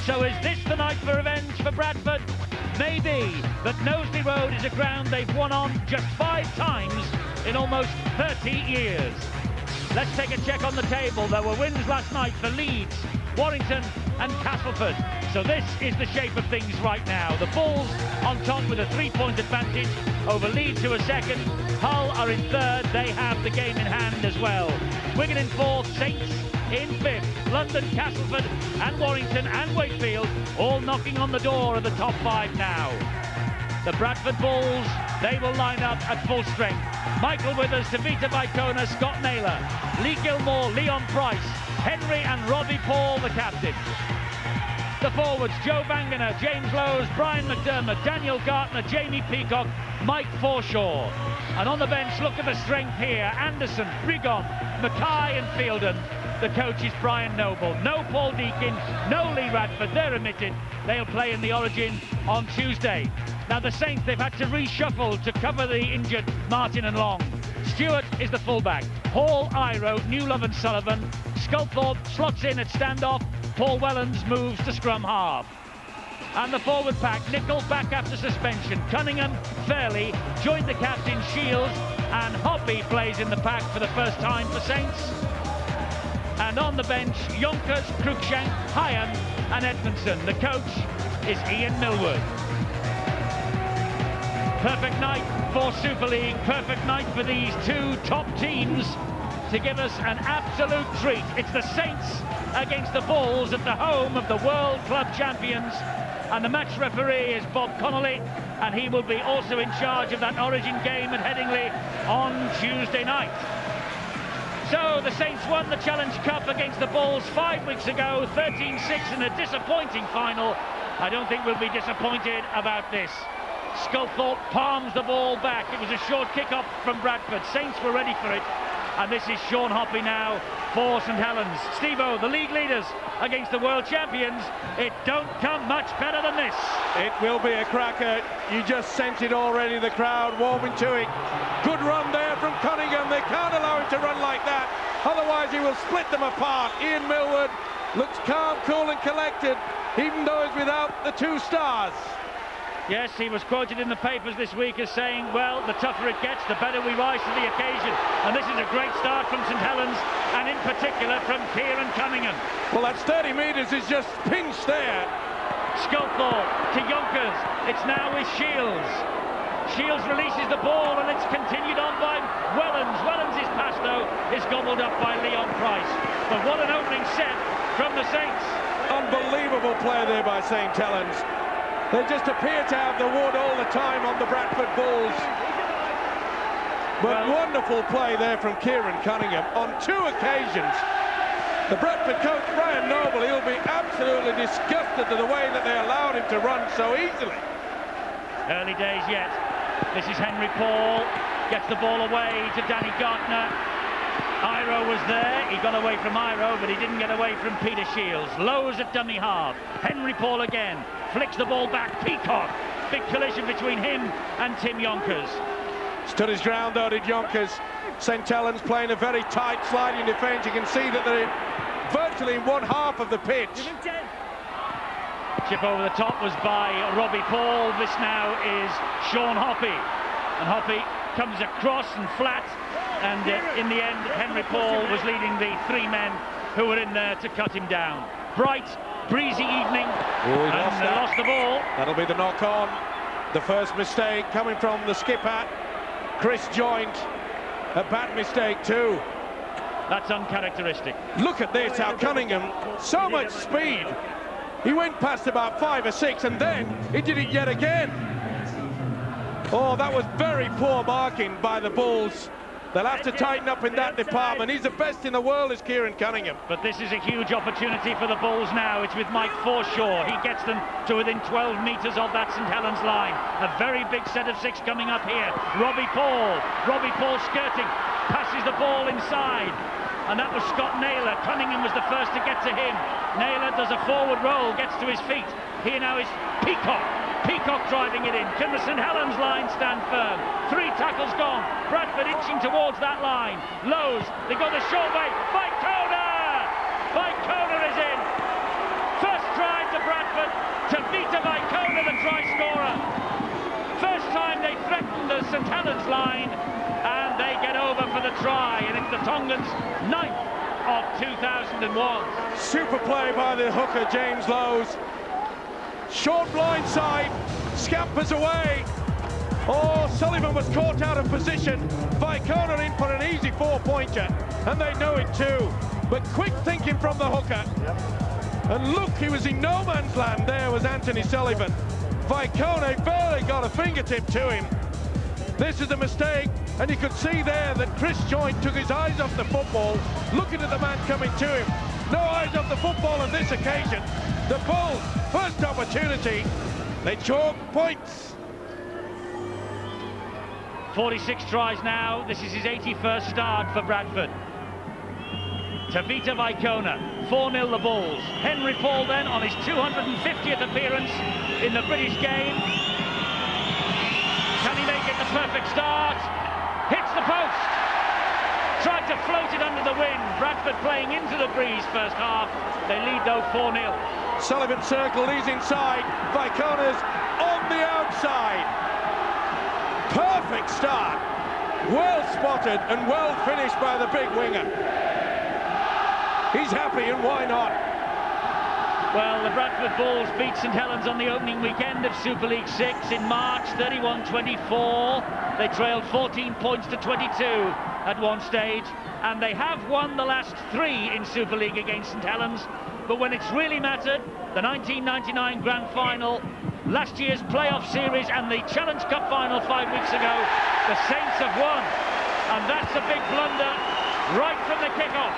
So is this the night for revenge for Bradford? Maybe, but Knowsley Road is a ground they've won on just 5 times in almost 30 years. Let's take a check on the table. There were wins last night for Leeds, Warrington and Castleford. So this is the shape of things right now. The Bulls on top with a 3-point advantage over Leeds, who are second. Hull are in third. They have the game in hand as well. Wigan in fourth, Saints in fifth. London, Castleford and Warrington and Wakefield all knocking on the door of the top 5 now. The Bradford Bulls, they will line up at full strength. Michael Withers, Tavita Baikona, Scott Naylor, Lee Gilmore, Leon Price, Henry and Robbie Paul, the captain. The forwards, Joe Bangener, James Lowes, Brian McDermott, Daniel Gartner, Jamie Peacock, Mike Forshaw. And on the bench, look at the strength here. Anderson, Rigon, Mackay and Fielden. The coach is Brian Noble. No Paul Deakin, no Lee Radford. They're omitted. They'll play in the Origin on Tuesday. Now the Saints, they've had to reshuffle to cover the injured Martin and Long. Stewart is the fullback. Hall, Iro, Newlove and Sullivan. Sculthorpe slots in at standoff. Paul Wellens moves to scrum half. And the forward pack, Nicol back after suspension. Cunningham, Fairley, joined the captain Shields, and Hoppy plays in the pack for the first time for Saints. And on the bench, Yonkers, Cruikshank, Hyan and Edmondson. The coach is Ian Millward. Perfect night for Super League, perfect night for these 2 top teams to give us an absolute treat. It's the Saints against the Bulls at the home of the World Club Champions. And the match referee is Bob Connolly, and he will be also in charge of that Origin game at Headingley on Tuesday night. So the Saints won the Challenge Cup against the Bulls 5 weeks ago, 13-6 in a disappointing final. I don't think we'll be disappointed about this. Sculthorpe palms the ball back. It was a short kick-off from Bradford. Saints were ready for it. And this is Sean Hoppy now for St Helens. Steve-O, the league leaders against the world champions. It don't come much better than this. It will be a cracker. You just sense it already, the crowd warming to it. Good run there from Cunningham. They can't allow him to run like that. Otherwise he will split them apart. Ian Millward looks calm, cool and collected, even though he's without the 2 stars. Yes, he was quoted in the papers this week as saying, well, the tougher it gets, the better we rise to the occasion. And this is a great start from St Helens, and in particular from Kieran Cunningham. Well, that's 30 metres is just pinched there. Sculthorpe to Yonkers. It's now with Shields. Shields releases the ball, and it's continued on by Wellens. Wellens' pass, though, is gobbled up by Leon Price. But what an opening set from the Saints. Unbelievable play there by St Helens. They just appear to have the wood all the time on the Bradford Bulls. But wonderful play there from Kieran Cunningham on 2 occasions. The Bradford coach, Brian Noble, he'll be absolutely disgusted at the way that they allowed him to run so easily. Early days yet. This is Henry Paul, gets the ball away to Danny Gartner. Iro was there, he got away from Iro, but he didn't get away from Peter Shields. Lowes at dummy half, Henry Paul again, flicks the ball back, Peacock. Big collision between him and Tim Yonkers. Stood his ground though, did Yonkers. St Helens playing a very tight sliding defence. You can see that they're virtually in one half of the pitch. Chip over the top was by Robbie Paul. This now is Sean Hoppy. And Hoppy comes across and flat. And in the end, Henry Paul was leading the 3 men who were in there to cut him down. Bright, breezy evening, and they lost the ball. That'll be the knock-on. The first mistake coming from the skipper, Chris Joint. A bad mistake too. That's uncharacteristic. Look at this, how Cunningham, so much speed. He went past about 5 or 6 and then he did it yet again. Oh, that was very poor marking by the Bulls. They'll have to tighten up in that department. He's the best in the world, is Kieran Cunningham. But this is a huge opportunity for the Bulls now. It's with Mike Forshaw. He gets them to within 12 metres of that St Helens line. A very big set of 6 coming up here. Robbie Paul skirting, passes the ball inside. And that was Scott Naylor. Cunningham was the first to get to him. Naylor does a forward roll, gets to his feet. Here now is Peacock. Peacock driving it in. Can the St Helens line stand firm? 3 tackles gone. Bradford inching towards that line. Lowes, they got the short way. Baikona is in. First try to Bradford. St Helens line, and they get over for the try, and it's the Tongans' 9th of 2001. Super play by the hooker, James Lowes. Short blind side, scampers away. Oh, Sullivan was caught out of position. Vicona in for an easy 4-pointer, and they know it too. But quick thinking from the hooker. And look, he was in no man's land. There was Anthony Sullivan. Vicona barely got a fingertip to him. This is a mistake, and you could see there that Chris Joynt took his eyes off the football, looking at the man coming to him. No eyes off the football on this occasion. The Bulls, first opportunity, they chalk points. 46 tries now. This is his 81st start for Bradford. Tavita Vicona, 4-0 the Bulls. Henry Paul then on his 250th appearance in the British game. Can he make it the perfect start? Hits the post. Tried to float it under the wind. Bradford playing into the breeze first half. They lead though 4-0. Sullivan circle, he's inside. Vicona's on the outside. Perfect start. Well spotted and well finished by the big winger. He's happy, and why not? Well, the Bradford Bulls beat St Helens on the opening weekend of Super League 6 in March, 31-24. They trailed 14 points to 22 at one stage, and they have won the last 3 in Super League against St Helens. But when it's really mattered, the 1999 Grand Final, last year's playoff series, and the Challenge Cup final 5 weeks ago, the Saints have won. And that's a big blunder right from the kickoff.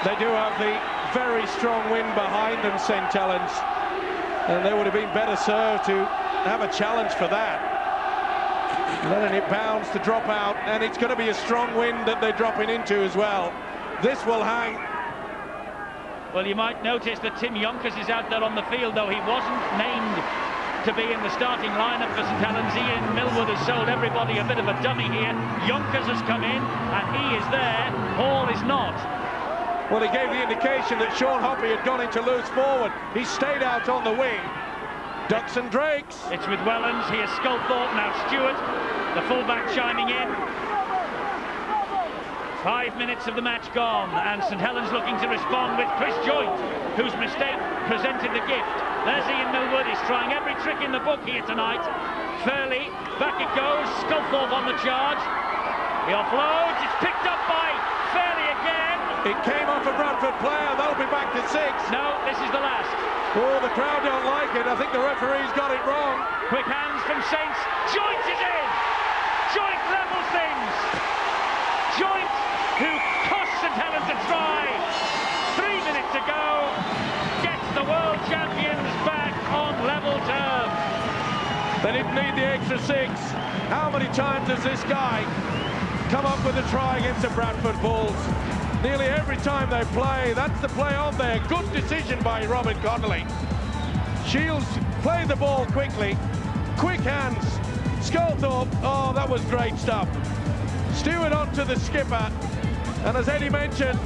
They do have the very strong wind behind them, St Helens, and they would have been better served to have a challenge for that. Letting it bounce to drop out, and it's going to be a strong wind that they're dropping into as well. This will hang. Well, you might notice that Tim Yonkers is out there on the field, though he wasn't named to be in the starting lineup for St Helens. Ian Millwood has sold everybody a bit of a dummy here. Yonkers has come in, and he is there. Hall is not. Well, he gave the indication that Sean Hoppy had gone into loose forward. He stayed out on the wing. Ducks and Drakes. It's with Wellens. Here's Sculthorpe, now Stewart. The fullback chiming in. 5 minutes of the match gone, and St Helens looking to respond with Chris Joynt, whose mistake presented the gift. There's Ian Millwood. He's trying every trick in the book here tonight. Fairley, back it goes. Sculthorpe on the charge. He offloads. It's picked up by Fairley again. It came off a Bradford player. That'll be back to 6. No, this is the last. Oh, the crowd don't like it. I think the referee's got it wrong. Quick hands from Saints. Joynt is in. Joynt levels things. Joynt, who cost St Helens a try 3 minutes ago, gets the world champions back on level terms. They didn't need the extra 6. How many times has this guy come up with a try against the Bradford Bulls? Nearly every time they play. That's the play on there. Good decision by Robert Connolly. Shields played the ball quickly. Quick hands. Sculthorpe, oh, that was great stuff. Stewart onto the skipper. And as Eddie mentioned,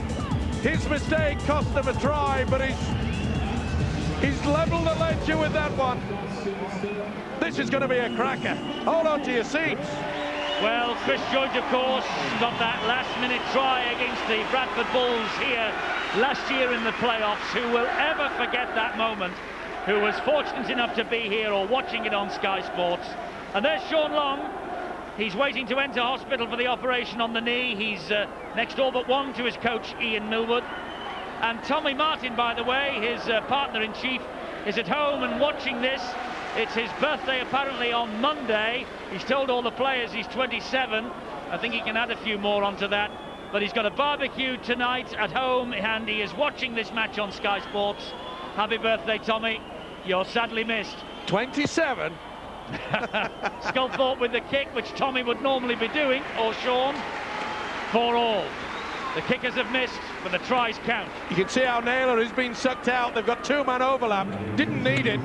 his mistake cost them a try, but he's leveled the ledger with that one. This is going to be a cracker. Hold on to your seats. Well, Chris Joynt, of course, got that last-minute try against the Bradford Bulls here last year in the playoffs. Who will ever forget that moment? Who was fortunate enough to be here or watching it on Sky Sports. And there's Sean Long. He's waiting to enter hospital for the operation on the knee. He's next all but one to his coach, Ian Millwood. And Tommy Martin, by the way, his partner-in-chief, is at home and watching this. It's his birthday apparently on Monday. He's told all the players he's 27. I think he can add a few more onto that. But he's got a barbecue tonight at home, and he is watching this match on Sky Sports. Happy birthday, Tommy. You're sadly missed. 27? Sculthorpe with the kick, which Tommy would normally be doing, or Sean, for all. The kickers have missed, but the tries count. You can see how Naylor has been sucked out. They've got 2-man overlap. Didn't need it.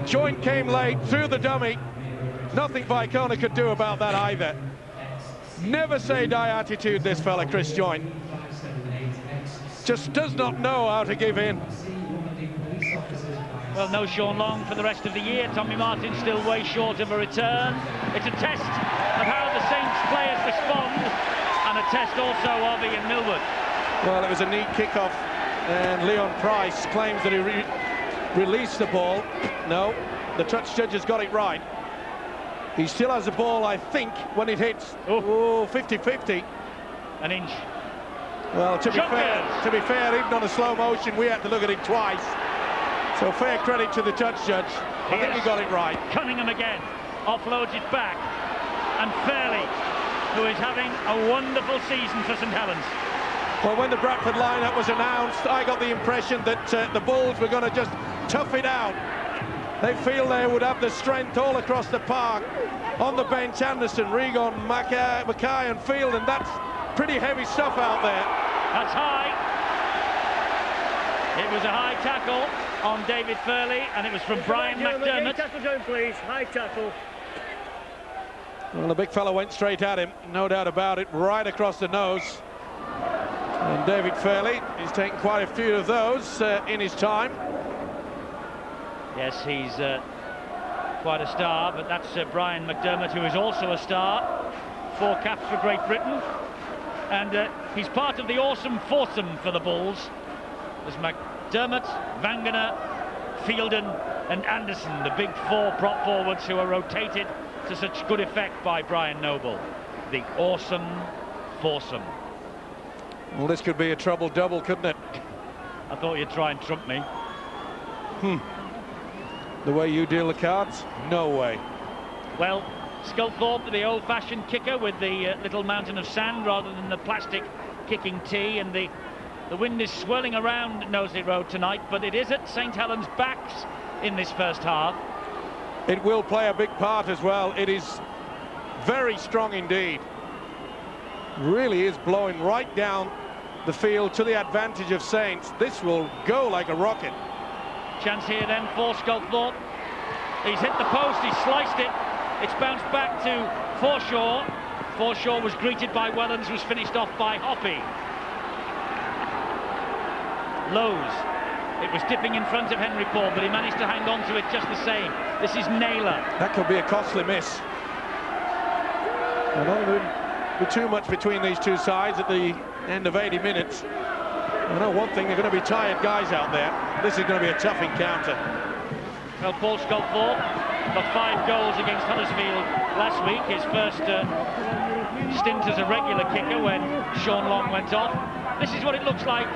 Joynt came late, through the dummy. Nothing Vicona could do about that either. Never say die attitude, this fella, Chris Joynt. Just does not know how to give in. Well, no Sean Long for the rest of the year. Tommy Martin's still way short of a return. It's a test of how the Saints players respond, and a test also of Ian Millward. Well, it was a neat kickoff, and Leon Price claims that he released the ball. No, the touch judge has got it right. He still has the ball, I think, when it hits. Oh, 50-50. An inch. Well, to be fair, even on a slow motion, we had to look at it twice. So fair credit to the touch judge. I think he got it right. Cunningham again offloads it back, and Fairley, who is having a wonderful season for St Helens. Well, when the Bradford lineup was announced, I got the impression that the Bulls were going to just tough it out. They feel they would have the strength all across the park. On the bench, Anderson, Regon, Mackay and Field, and that's pretty heavy stuff out there. That's high. It was a high tackle on David Fairley, and it was from Brian McDermott. Tackle zone, please. High tackle. Well, the big fella went straight at him, no doubt about it, right across the nose. And David Fairley is taking quite a few of those in his time. Yes, he's quite a star, but that's Brian McDermott, who is also a star. 4 caps for Great Britain. And he's part of the awesome foursome for the Bulls. There's McDermott, Wangener, Fielden and Anderson, the big 4 prop forwards who are rotated to such good effect by Brian Noble. The awesome foursome. Well, this could be a trouble double, couldn't it? I thought you'd try and trump me. The way you deal the cards? No way. Well, Sculthorpe, the old-fashioned kicker with the little mountain of sand rather than the plastic kicking tee, and the wind is swirling around Knowsley Road tonight, but it is at St Helens' backs in this first half. It will play a big part as well. It is very strong indeed. Really is blowing right down the field to the advantage of Saints. This will go like a rocket. Chance here then for Sculthorpe. He's hit the post, he's sliced it. It's bounced back to Forshaw. Forshaw was greeted by Wellens, was finished off by Hoppy. Lowe's. It was dipping in front of Henry Paul, but he managed to hang on to it just the same. This is Naylor. That could be a costly miss. I don't think there'll be too much between these two sides at the end of 80 minutes. I know one thing, they're going to be tired guys out there. This is going to be a tough encounter. Well, Paul Sculthorpe got 5 goals against Huddersfield last week. His first stint as a regular kicker when Sean Long went off. This is what it looks like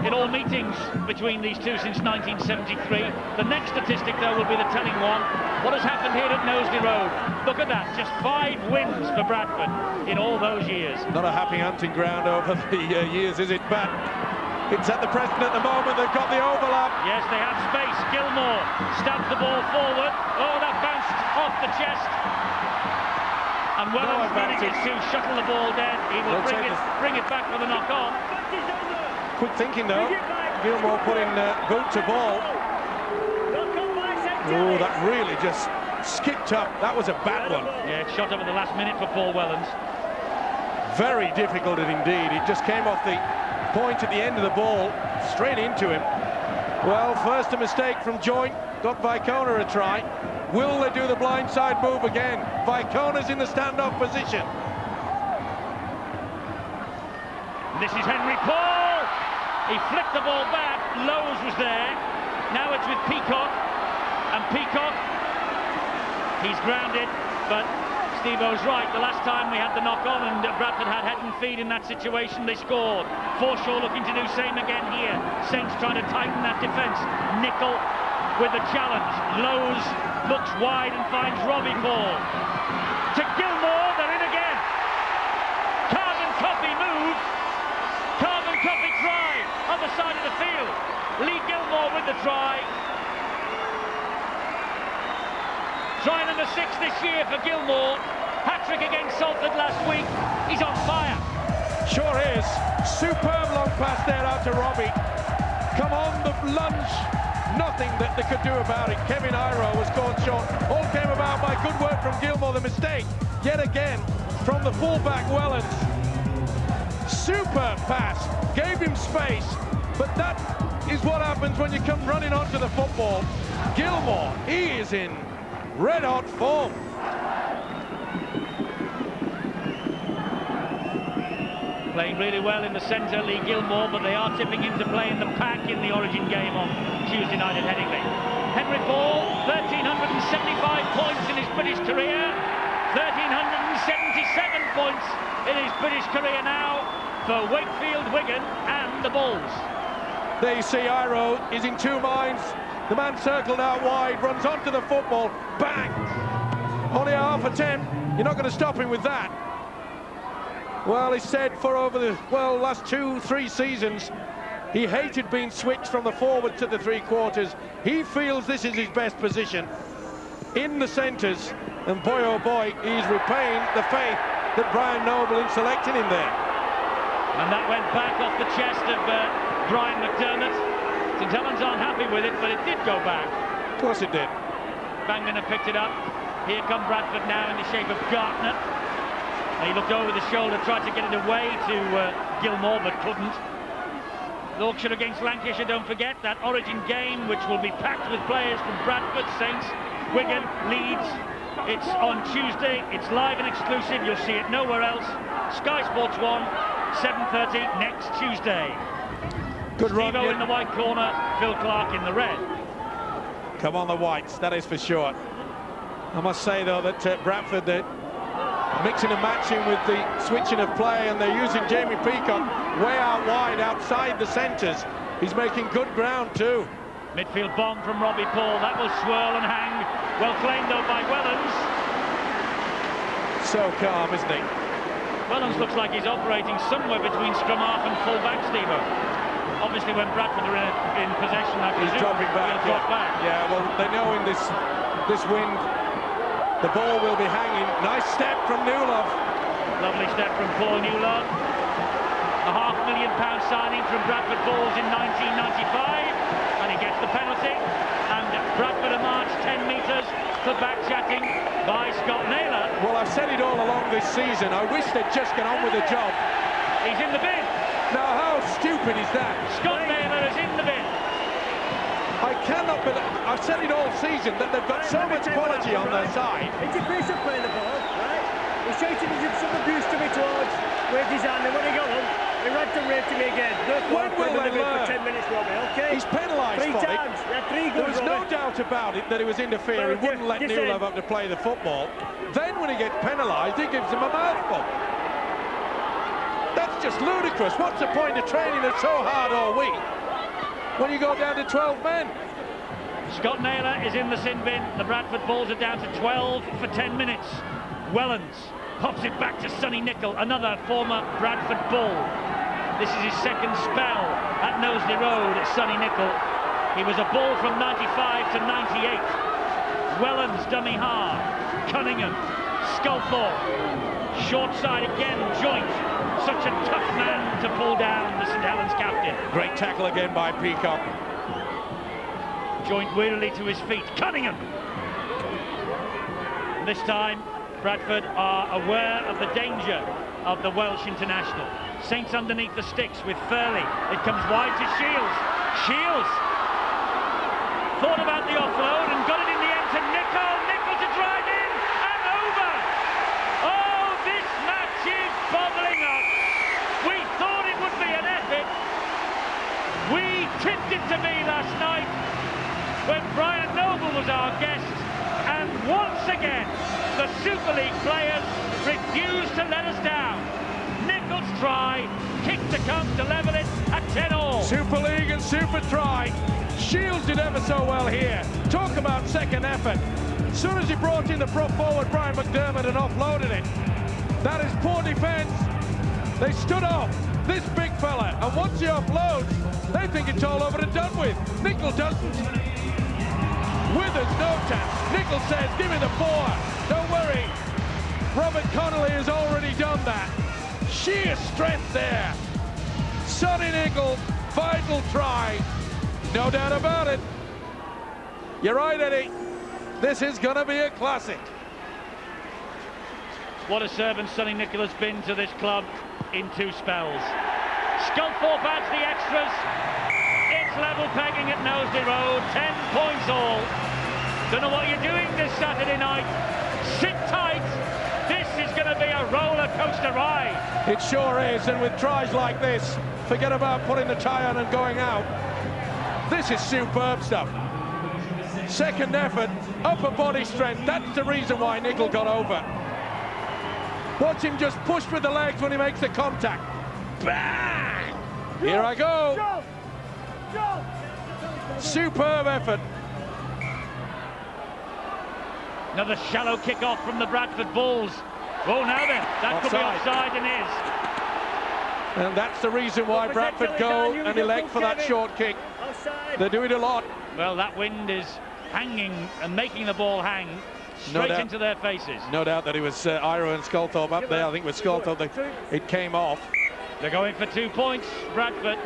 in all meetings between these two since 1973. The next statistic, though, will be the telling one. What has happened here at Knowsley Road? Look at that, just 5 wins for Bradford in all those years. Not a happy hunting ground over the years, is it? But it's at the Preston at the moment. They've got the overlap. Yes, they have space. Gilmore stabs the ball forward. Oh, that bounced off the chest. And Wellens manages to shuttle the ball dead. He will bring it back for the knock-on. Quick thinking, though. Gilmore putting boot to ball. Oh, that really just skipped up. That was a bad one. Yeah, it shot up at the last minute for Paul Wellens. Very difficult indeed. It just came off the point at the end of the ball, straight into him. Well, first a mistake from Joint. Got Vicona a try. Will they do the blindside move again? Vicona's in the standoff position. This is Henry Paul. He flicked the ball back. Lowe's was there. Now it's with Peacock. And Peacock, he's grounded, but Steve-O's right. The last time we had the knock-on and Bradford had head and feet in that situation, they scored. Forshaw looking to do same again here. Saints trying to tighten that defence. Nickel with the challenge. Lowe's looks wide and finds Robbie Paul. To Gilmore, they're in again. Carbon Coffee move. Carbon Coffee try on the side of the field. Lee Gilmore with the try. Try number 6 this year for Gilmore. Hat-trick against Salford last week. He's on fire. Sure is. Superb long pass there out to Robbie. Come on, the lunge. Nothing that they could do about it. Kevin Iro was caught short. All came about by good work from Gilmore. The mistake, yet again, from the fullback Wellens. Superb pass. Gave him space. But that is what happens when you come running onto the football. Gilmore, he is in red-hot form. Playing really well in the centre, Lee Gilmore, but they are tipping him to play in the pack in the Origin game on Tuesday night at Headingley. Henry Ball, 1,375 points in his British career, 1,377 points in his British career now for Wakefield, Wigan and the Bulls. There you see Iro is in two minds. The man circled out wide, runs onto the football, bang! Only a half attempt, you're not going to stop him with that. Well, he said for over the, last 2-3 seasons, he hated being switched from the forward to the three quarters. He feels this is his best position in the centres, and boy oh boy, he's repaying the faith that Brian Noble in selecting him there. And that went back off the chest of Brian McDermott. St Helens aren't happy with it, but it did go back. Of course it did. Bangman have picked it up. Here come Bradford now in the shape of Gartner. He looked over the shoulder, tried to get it away to Gilmore, but couldn't. Yorkshire against Lancashire, don't forget, that Origin game, which will be packed with players from Bradford, Saints, Wigan, Leeds. It's on Tuesday, it's live and exclusive, you'll see it nowhere else. Sky Sports 1, 7:30 next Tuesday. Good run. Steve-O in the white corner, Phil Clark in the red. Come on the whites, that is for sure. I must say though that Bradford, they're mixing and matching with the switching of play, and they're using Jamie Peacock way out wide outside the centres. He's making good ground too. Midfield bomb from Robbie Paul, that will swirl and hang. Well claimed though by Wellens. So calm, isn't he? Wellens looks like he's operating somewhere between scrum half and full back, Steve-O. Obviously when Bradford are in possession, I presume he's dropping back. He'll drop back. Yeah, well, they know in this wind the ball will be hanging. Nice step from Newlove. Lovely step from Paul Newlove. A £500,000 signing from Bradford Bulls in 1995, and he gets the penalty. And Bradford are marched 10 metres for back chatting by Scott Naylor. Well, I've said it all along this season. I wish they'd just get on with the job. He's in the bin. Now, how stupid is that? Scott Naylor is in the bin. I cannot believe, I've said it all season, that they've got so much quality on their side. It's a piece of playing the ball, right? He's shouting some abuse to me towards, waved his hand, and when he got home, he ran to rave to me again. When will they learn? For 10 minutes, Robbie, okay? He's penalised for it. There was no doubt about it that he was interfering. He wouldn't let Newlove up to play the football. Then when he gets penalised, he gives him a mouthful. That's just ludicrous. What's the point of training it so hard all week when you go down to 12 men? Scott Naylor is in the sin bin. The Bradford Bulls are down to 12 for 10 minutes. Wellens pops it back to Sonny Nicol, another former Bradford Bull. This is his second spell at Knowsley Road, Sonny Nicol. He was a Bull from 95 to 98. Wellens, dummy half. Cunningham, Sculthorpe. Short side again, Joint. Such a tough man to pull down, the St Helens captain. Great tackle again by Peacock. Joint wearily to his feet. Cunningham! This time, Bradford are aware of the danger of the Welsh international. Saints underneath the sticks with Furley. It comes wide to Shields. Shields thought about the offload and got it in the end to Nicol. Nicol to drive in and over. Oh, this match is bubbling up. We thought it would be an epic. We tipped it to be last night when Brian Noble was our guest, and once again the Super League players refused to let us down. Nicol's try, kick to come to level it at 10-all. Super League and super try. Shields did ever so well here. Talk about second effort. As soon as he brought in the prop forward Brian McDermott and offloaded it. That is poor defence. They stood off this big fella, and once he offloads, they think it's all over and done with. Nicol doesn't. Withers no chance. Nicol says, give me the four. Don't worry. Robert Connolly has already done that. Sheer strength there. Sonny Nicol, vital try. No doubt about it. You're right, Eddie. This is going to be a classic. What a servant Sonny Nicol has been to this club in two spells. Sculthorpe adds the extras. It's level pegging at Knowsley Road, 10 points all. Don't know what you're doing this Saturday night. Sit tight. This is going to be a roller coaster ride. It sure is, and with tries like this, forget about putting the tie on and going out. This is superb stuff. Second effort, upper body strength. That's the reason why Nicol got over. Watch him just push with the legs when he makes the contact. Bang! Here I go. Superb effort. Another shallow kick-off from the Bradford Bulls. Oh, now then, that could be offside and is. And that's the reason why Bradford go and elect for that short kick. They do it a lot. Well, that wind is hanging and making the ball hang straight into their faces. No doubt that it was Iro and Sculthorpe up there. I think with Sculthorpe it came off. They're going for 2 points, Bradford.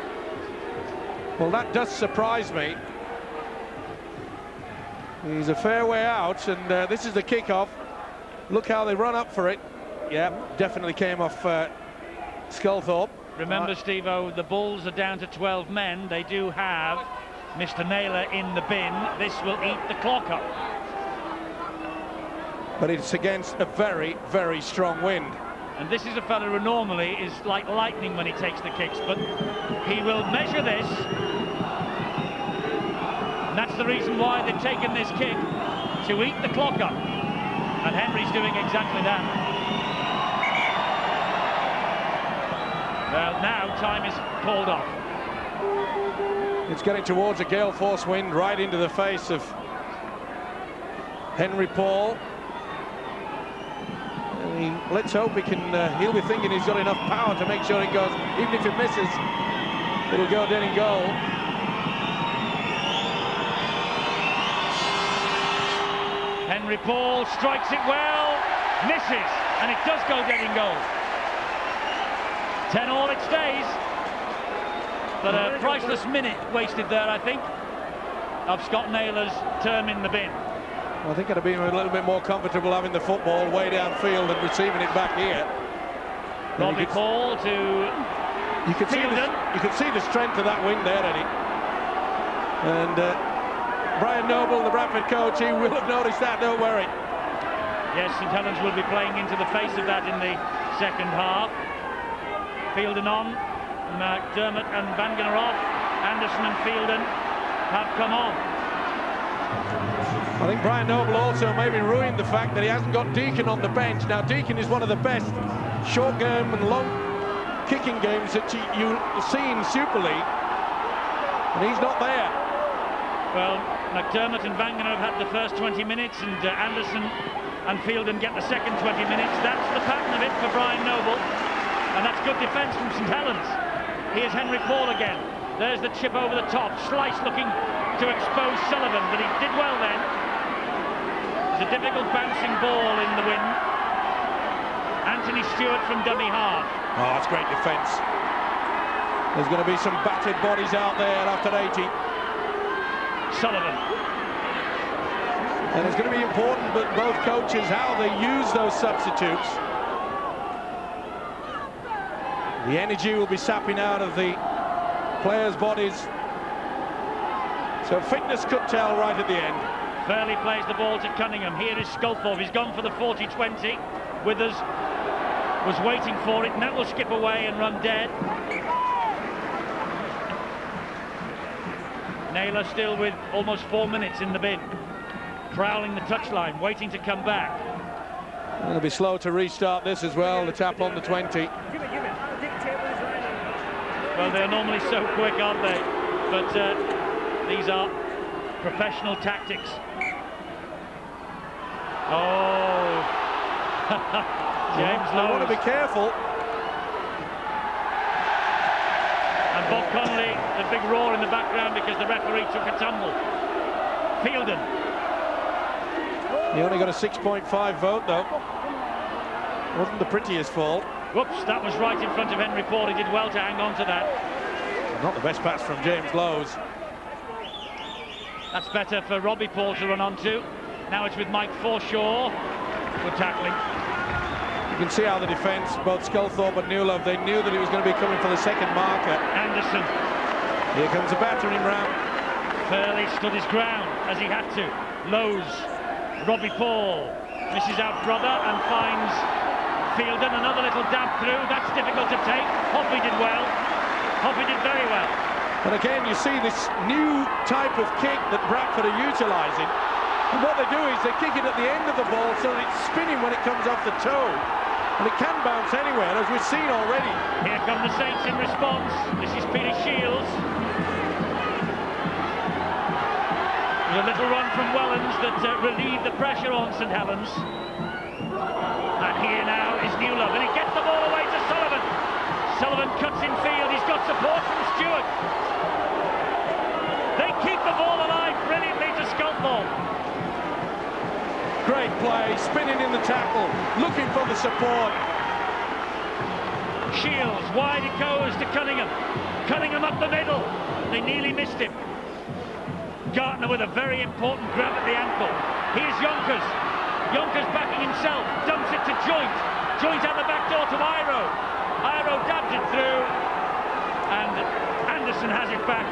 Well, that does surprise me. He's a fair way out, and this is the kick-off. Look how they run up for it. Yeah, definitely came off Sculthorpe. Remember, Steve-O, the Bulls are down to 12 men. They do have Mr. Naylor in the bin. This will eat the clock up. But it's against a very, very strong wind. And this is a fella who normally is like lightning when he takes the kicks, but he will measure this. And that's the reason why they've taken this kick, to eat the clock up. And Henry's doing exactly that. Well, now time is called off. It's getting towards a gale force wind right into the face of Henry Paul. Let's hope he can, he'll be thinking he's got enough power to make sure it goes, even if it misses, it'll go dead in goal. Henry Paul strikes it well, misses, and it does go dead in goal. 10 all it stays. But a priceless minute wasted there, I think, of Scott Naylor's term in the bin. I think it'd have been a little bit more comfortable having the football way downfield and receiving it back here. Robbie Paul to you could see the strength of that wind there, Eddie. And Brian Noble, the Bradford coach, he will have noticed that, don't worry. Yes, St Helens will be playing into the face of that in the second half. Fielden on, McDermott and Bangan are off. Anderson and Fielden have come on. I think Brian Noble also maybe ruined the fact that he hasn't got Deacon on the bench. Now, Deacon is one of the best short game and long kicking games that you see in Super League, and he's not there. Well, McDermott and Bangan have had the first 20 minutes, and Anderson and Fielden get the second 20 minutes. That's the pattern of it for Brian Noble, and that's good defence from St Helens. Here's Henry Paul again. There's the chip over the top. Slice looking to expose Sullivan, but he did well then. It's a difficult bouncing ball in the wind. Anthony Stewart from dummy half. Oh, that's great defence. There's going to be some battered bodies out there after 80. Sullivan. And it's going to be important, but both coaches, how they use those substitutes. The energy will be sapping out of the players' bodies. So fitness could tell right at the end. Fairley plays the ball to Cunningham. Here is Sculthorpe. He's gone for the 40-20. Withers was waiting for it, and that will skip away and run dead. Naylor still with almost 4 minutes in the bin. Prowling the touchline, waiting to come back. It'll be slow to restart this as well, the tap on the 20. Well, they're normally so quick, aren't they? But these are professional tactics. Oh, James Lowe. I want to be careful. And Bob Connolly, the big roar in the background because the referee took a tumble. Fielden. He only got a 6.5 vote, though. Wasn't the prettiest fall. Whoops, that was right in front of Henry Paul. He did well to hang on to that. Not the best pass from James Lowe's. That's better for Robbie Paul to run onto. Now it's with Mike Forshaw. Good tackling. You can see how the defence, both Sculthorpe and Newlove, they knew that he was going to be coming for the second marker. Anderson. Here comes a battering ram. Fairly stood his ground as he had to. Lowe's, Robbie Paul misses out brother and finds Fielden. Another little dab through. That's difficult to take. Hoppy did well. Hoppy did very well. And again, you see this new type of kick that Bradford are utilising. And what they do is they kick it at the end of the ball so that it's spinning when it comes off the toe. And it can bounce anywhere, as we've seen already. Here come the Saints in response. This is Peter Shields. There's a little run from Wellens that relieved the pressure on St Helens. And here now is Newlove, and he gets the ball away to Sullivan. Sullivan cuts in field, he's got support from Stewart. They keep the ball alive brilliantly to Sculthorpe. Great play, spinning in the tackle, looking for the support. Shields, wide it goes to Cunningham. Cunningham up the middle. They nearly missed him. Gartner with a very important grab at the ankle. Here's Yonkers. Yonkers backing himself, dumps it to Joint. Joint out the back door to Iro. Iro dabs it through. And Anderson has it back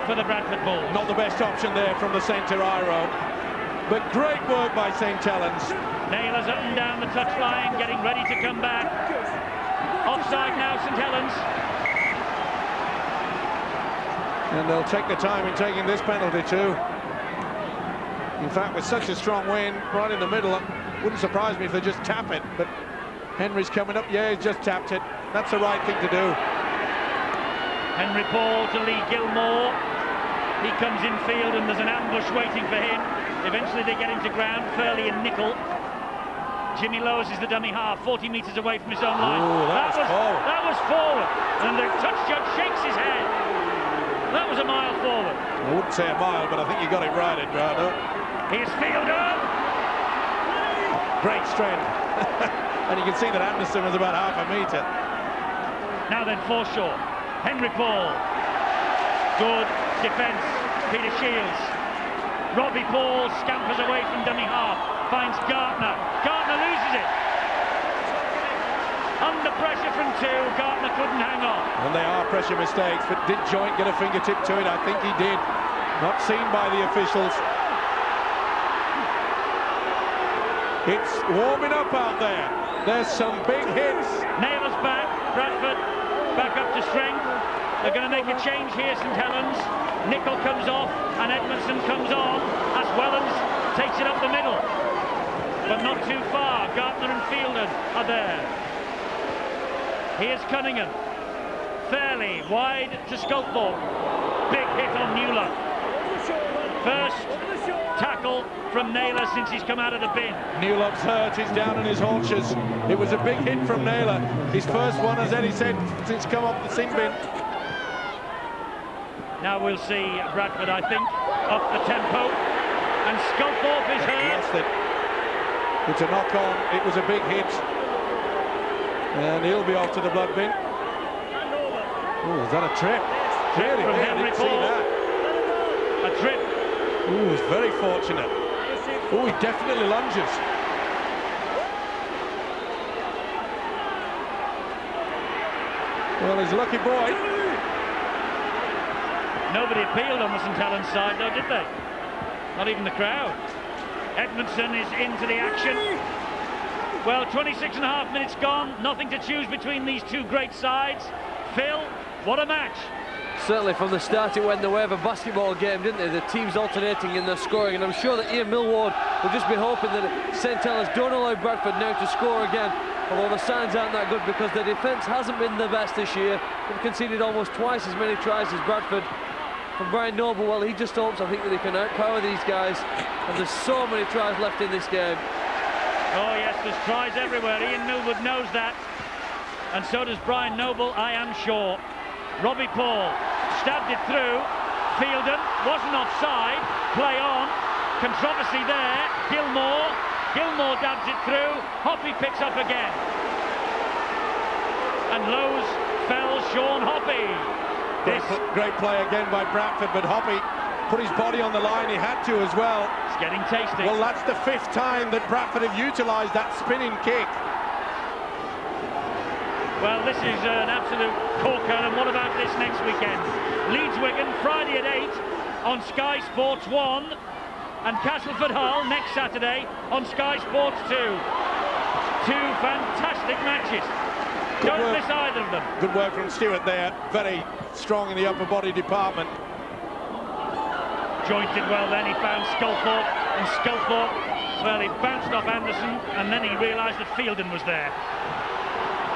for the Bradford Bulls. Not the best option there from the centre, Iro. But great work by St Helens. Naylor's up and down the touchline, getting ready to come back. Offside now, St Helens. And they'll take the time in taking this penalty too. In fact, with such a strong wind right in the middle, it wouldn't surprise me if they just tap it. But Henry's coming up. Yeah, he's just tapped it. That's the right thing to do. Henry Paul to Lee Gilmore. He comes in field and there's an ambush waiting for him. Eventually they get him to ground. Furley and Nickel. Jimmy Lowes is the dummy half, 40 metres away from his own line. Ooh, that was forward. And the touch judge shakes his head. That was a mile forward. I wouldn't say a mile, but I think you got it right, Eduardo. Here's Fielder. Great strength. And you can see that Anderson was about half a metre. Now then, foreshore. Henry Paul. Good defence. Peter Shields. Robbie Paul scampers away from dummy half. Finds Gartner. Gartner loses it. Under pressure from two, Gartner couldn't hang on. And they are pressure mistakes, but did Joint get a fingertip to it? I think he did. Not seen by the officials. It's warming up out there. There's some big hits. Naylor's back. Bradford back up to strength. They're going to make a change here, St Helens. Nickel comes off and Edmondson comes on as Wellens takes it up the middle. But not too far. Gartner and Fielden are there. Here's Cunningham. Fairly wide to Sculthorpe. Big hit on Newlove. First tackle from Naylor since he's come out of the bin. Newlove's hurt, he's down on his haunches. It was a big hit from Naylor. His first one, as Eddie said, since come off the sin bin. Now we'll see Bradford, I think, up the tempo. And Sculthorpe is hurt. Lost it. It's a knock-on. It was a big hit. And he'll be off to the blood bin. Oh, is that a trip? Trip from Henry Paul. A trip. Oh, he's very fortunate. Oh, he definitely lunges. Well, he's a lucky boy. Nobody appealed on the St Helens side, though, did they? Not even the crowd. Edmondson is into the action. Well, 26.5 minutes gone. Nothing to choose between these two great sides. Phil, what a match. Certainly from the start it went the way of a basketball game, didn't it? The teams alternating in their scoring, and I'm sure that Ian Millward will just be hoping that St Helens don't allow Bradford now to score again, although the signs aren't that good because their defence hasn't been the best this year. They've conceded almost twice as many tries as Bradford. From Brian Noble, well, he just hopes, I think, that he can outpower these guys, and there's so many tries left in this game. Oh yes, there's tries everywhere. Ian Millward knows that, and so does Brian Noble, I am sure. Robbie Paul stabbed it through. Fielden wasn't offside. Play on. Controversy there. Gilmore dabs it through. Hoppy picks up again. And Lowe's fells Sean Hoppy. Great play again by Bradford, but Hoppy put his body on the line. He had to as well. It's getting tasty. Well, that's the 5th time that Bradford have utilised that spinning kick. Well, this is an absolute corker, and what about this next weekend? Leeds Wigan, Friday at 8 on Sky Sports 1, and Castleford Hull next Saturday on Sky Sports 2. Two fantastic matches. Don't miss either of them. Good work from Stewart there, very strong in the upper body department. Jointed well then, he found Sculthorpe, and Sculthorpe, well, he bounced off Anderson, and then he realised that Fielden was there.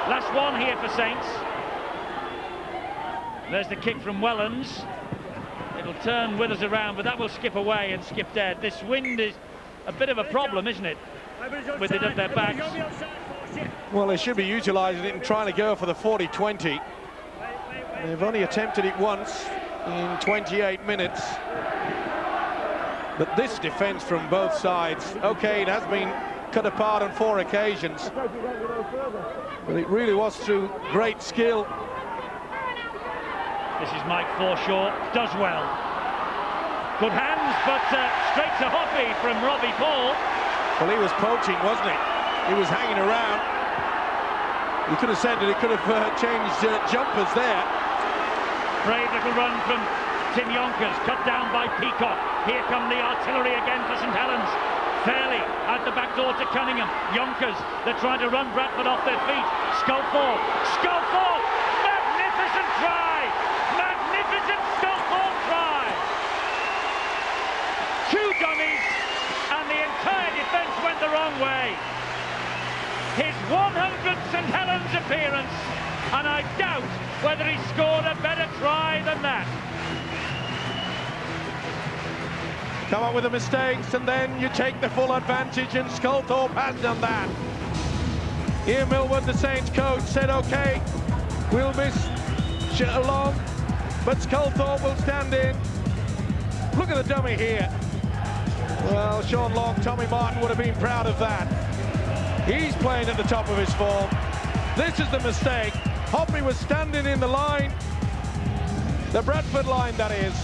Last one here for Saints. There's the kick from Wellens. It'll turn Withers around, but that will skip away and skip dead. This wind is a bit of a problem, isn't it, with it at their backs? Well, they should be utilising it and trying to go for the 40-20. They've only attempted it once in 28 minutes. But this defence from both sides, okay, it has been cut apart on 4 occasions, but it really was through great skill. This is Mike Forshaw, does well. Good hands, but straight to Hoppy from Robbie Paul. Well, he was poaching, wasn't he? He was hanging around. You could have said that he could have changed jumpers there. Brave little run from Tim Yonkers, cut down by Peacock. Here come the artillery again for St Helens. Fairley out the back door to Cunningham. Yonkers, they're trying to run Bradford off their feet. Sculthorpe, Sculthorpe, magnificent try! Magnificent Sculthorpe try! 2 dummies, and the entire defence went the wrong way. His 100th St Helens appearance, and I doubt whether he scored a better try than that. Come up with the mistakes and then you take the full advantage, and Sculthorpe has done that. Ian Millwood, the Saints coach, said, OK, we'll miss along, but Sculthorpe will stand in. Look at the dummy here. Well, Sean Long, Tommy Martin would have been proud of that. He's playing at the top of his form. This is the mistake. Hoppy was standing in the line, the Bradford line, that is,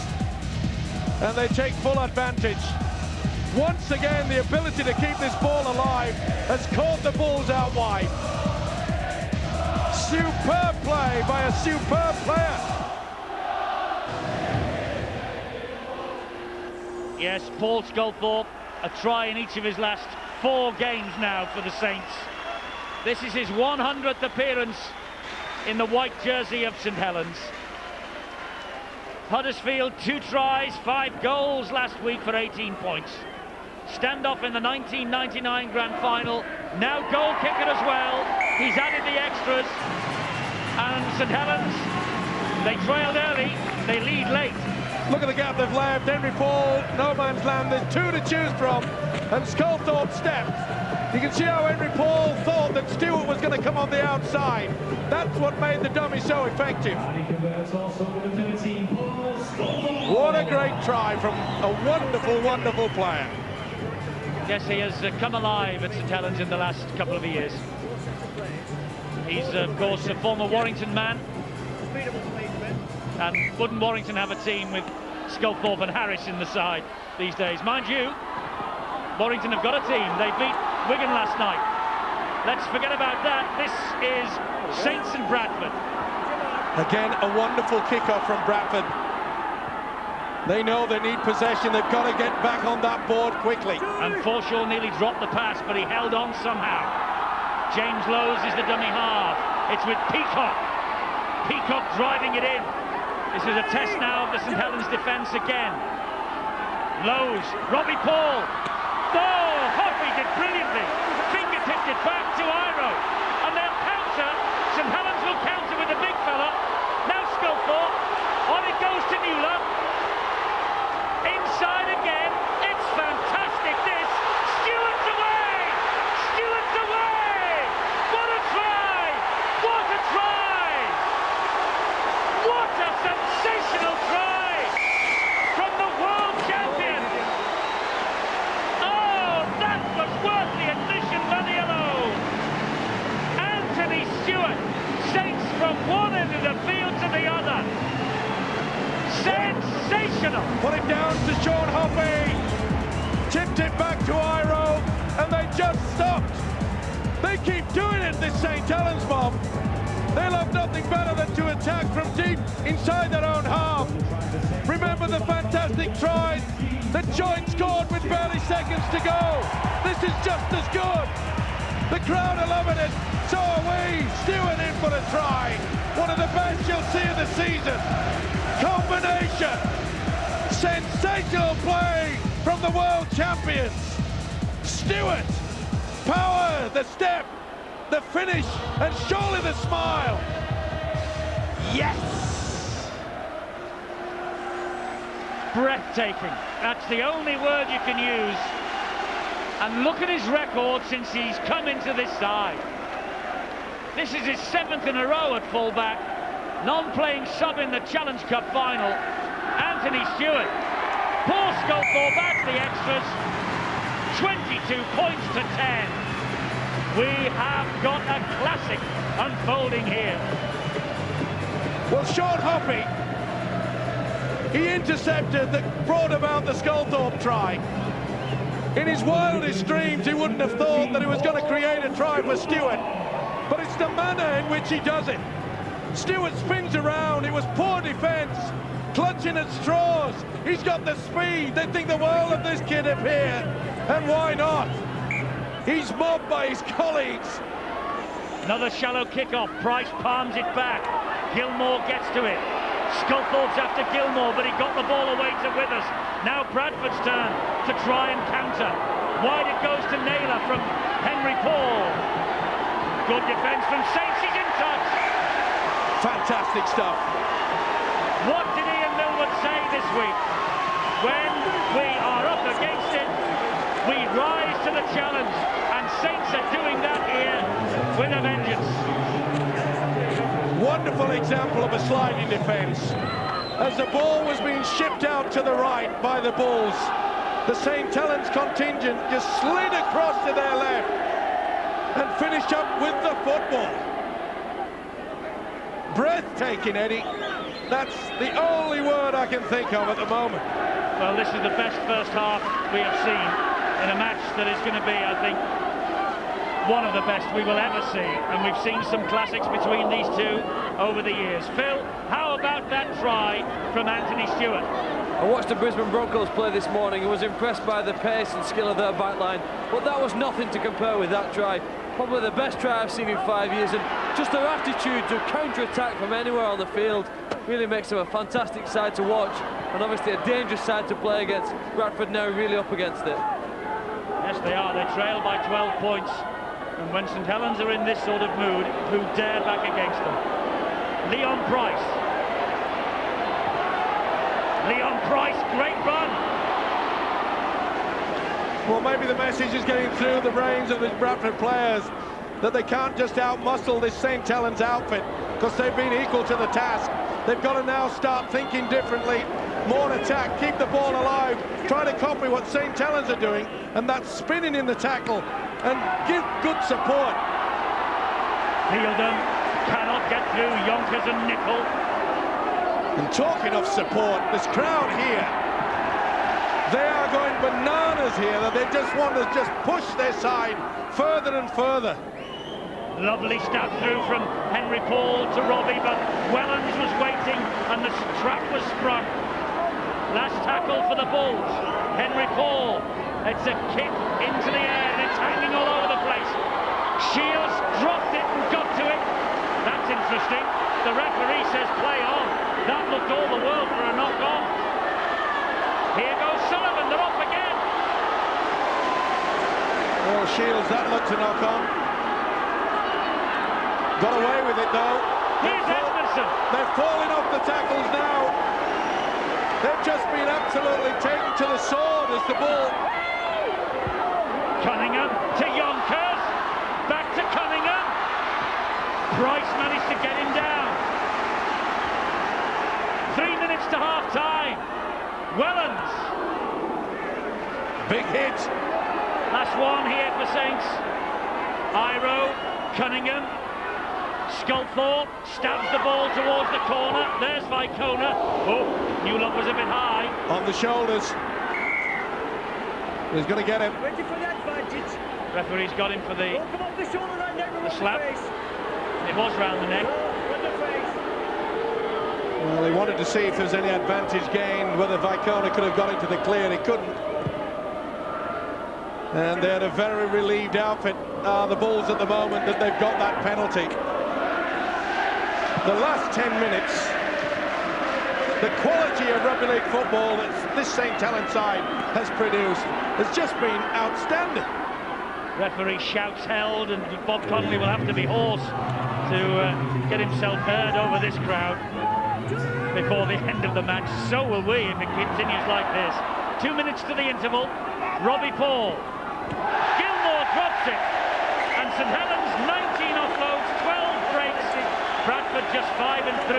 and they take full advantage. Once again, the ability to keep this ball alive has caught the Bulls out wide. Superb play by a superb player. Yes, Paul Sculthorpe, a try in each of his last 4 games now for the Saints. This is his 100th appearance in the white jersey of St Helens. Huddersfield, 2 tries, 5 goals last week for 18 points. Standoff in the 1999 Grand Final, now goal kicker as well. He's added the extras. And St Helens, they trailed early, they lead late. Look at the gap they've left. Henry Paul, no man's land. There's 2 to choose from, and Sculthorpe stepped. You can see how Henry Paul thought that Stewart was going to come on the outside. That's what made the dummy so effective. What a great try from a wonderful, wonderful player. Yes, he has come alive at St Helens in the last couple of years. He's, of course, a former Warrington man. And wouldn't Warrington have a team with Sculthorpe and Harris in the side these days? Mind you, Warrington have got a team. They beat Wigan last night. Let's forget about that. This is Saints and Bradford. Again, a wonderful kick-off from Bradford. They know they need possession. They've got to get back on that board quickly. And Forshaw nearly dropped the pass, but he held on somehow. James Lowes is the dummy half. It's with Peacock. Peacock driving it in. This is a test now of the St Helens defence again. Lowes, Robbie Paul. Oh, Hoppy did brilliantly. Fingertipped it back to Iro. And they'll counter. St Helens will counter with the big fella. Now Sculthorpe. On it goes to Newland. Inside again. It's fantastic, this. Stewart's away. Stewart's away. What a try. What a try. What a sensational try from the world champion. Oh, that was worth the admission money alone. Anthony Stewart, Saints from one end of the field to the other. Sensational. Put it down to Sean Hoppy. Tipped it back to Iro, and they just stopped. They keep doing it, this St Helens mob. They love nothing better than to attack from deep inside their own half. Remember the fantastic tries that Joint scored with barely seconds to go. This is just as good. The crowd are loving it. So are we. Stewart in for the try. One of the best you'll see in the season. Combination. Sensational play from the world champions. Stewart. Power, the step, the finish, and surely the smile. Yes! Breathtaking. That's the only word you can use. And look at his record since he's come into this side. This is his 7th in a row at fullback. Non-playing sub in the Challenge Cup final. Anthony Stewart. Paul Sculthorpe adds the extras. 22 points to 10. We have got a classic unfolding here. Well, Sean Hoppy, he intercepted that brought about the Sculthorpe try. In his wildest dreams, he wouldn't have thought that he was going to create a try for Stewart. But it's the manner in which he does it. Stewart spins around. It was poor defence, clutching at straws. He's got the speed. They think the world of this kid up here. And why not? He's mobbed by his colleagues. Another shallow kickoff. Price palms it back. Gilmore gets to it. Sculthorpe's after Gilmore, but he got the ball away to Withers. Now Bradford's turn to try and counter. Wide it goes to Naylor from Henry Paul. Good defence from Saints. He's in touch. Fantastic stuff. What did Ian Millwood say this week? When we are up against it, we rise to the challenge, and Saints are doing that here with a vengeance. Wonderful example of a sliding defence. As the ball was being shipped out to the right by the Bulls, the St. Helens contingent just slid across to their left and finished up with the football. Breathtaking, Eddie. That's the only word I can think of at the moment. Well, this is the best first half we have seen in a match that is going to be, I think, one of the best we will ever see, and we've seen some classics between these two over the years. Phil, how about that try from Anthony Stewart? I watched the Brisbane Broncos play this morning and was impressed by the pace and skill of their backline, but that was nothing to compare with that try. Probably the best try I've seen in 5 years, and just their attitude to counter-attack from anywhere on the field really makes them a fantastic side to watch, and obviously a dangerous side to play against. Bradford now really up against it. Yes, they are. They trail by 12 points. And when St. Helens are in this sort of mood, who dare back against them? Leon Price. Leon Price, great run. Well, maybe the message is getting through the brains of the Bradford players that they can't just out-muscle this St. Helens outfit, because they've been equal to the task. They've got to now start thinking differently, more attack, keep the ball alive, try to copy what St. Helens are doing, and that's spinning in the tackle and give good support. Fielden cannot get through Yonkers and Nicol. And talking of support, this crowd here, they are going bananas here, that they just want to just push their side further and further. Lovely stab through from Henry Paul to Robbie, but Wellens was waiting and the trap was sprung. Last tackle for the Bulls. Henry Paul. It's a kick into the air and it's hanging all over the place. Shields dropped it and got to it. That's interesting. The referee says play on. That looked all the world for a knock on. Here goes Sullivan. They're off again. Well, Shields, that looked a knock on. Got away with it though. Here's Edmondson. They're falling off the tackles now. They've just been absolutely taken to the sword as the ball. Cunningham to Yonkers. Back to Cunningham. Price managed to get him down. 3 minutes to half-time. Wellens. Big hit. Last one here for Saints. Iro, Cunningham. Sculthorpe stabs the ball towards the corner. There's Vicona. Oh, Newlock was a bit high. On the shoulders. He's going to get him. Waiting for the advantage. Referee's got him for the Oh, come on, the shoulder right now. slap. It was round the neck. Well, he wanted to see if there's any advantage gained, whether Vicona could have got into the clear. He couldn't. And they had a very relieved outfit, the Bulls, at the moment that they've got that penalty. The last 10 minutes, the quality of rugby league football that this St. Helens side has produced has just been outstanding. Referee shouts held, and Bob Connolly will have to be hoarse to get himself heard over this crowd before the end of the match. So will we if it continues like this. 2 minutes to the interval. Robbie Paul. Gilmore drops it. And St. Helens 19 offloads, 12 breaks. Bradford just 5 and 3,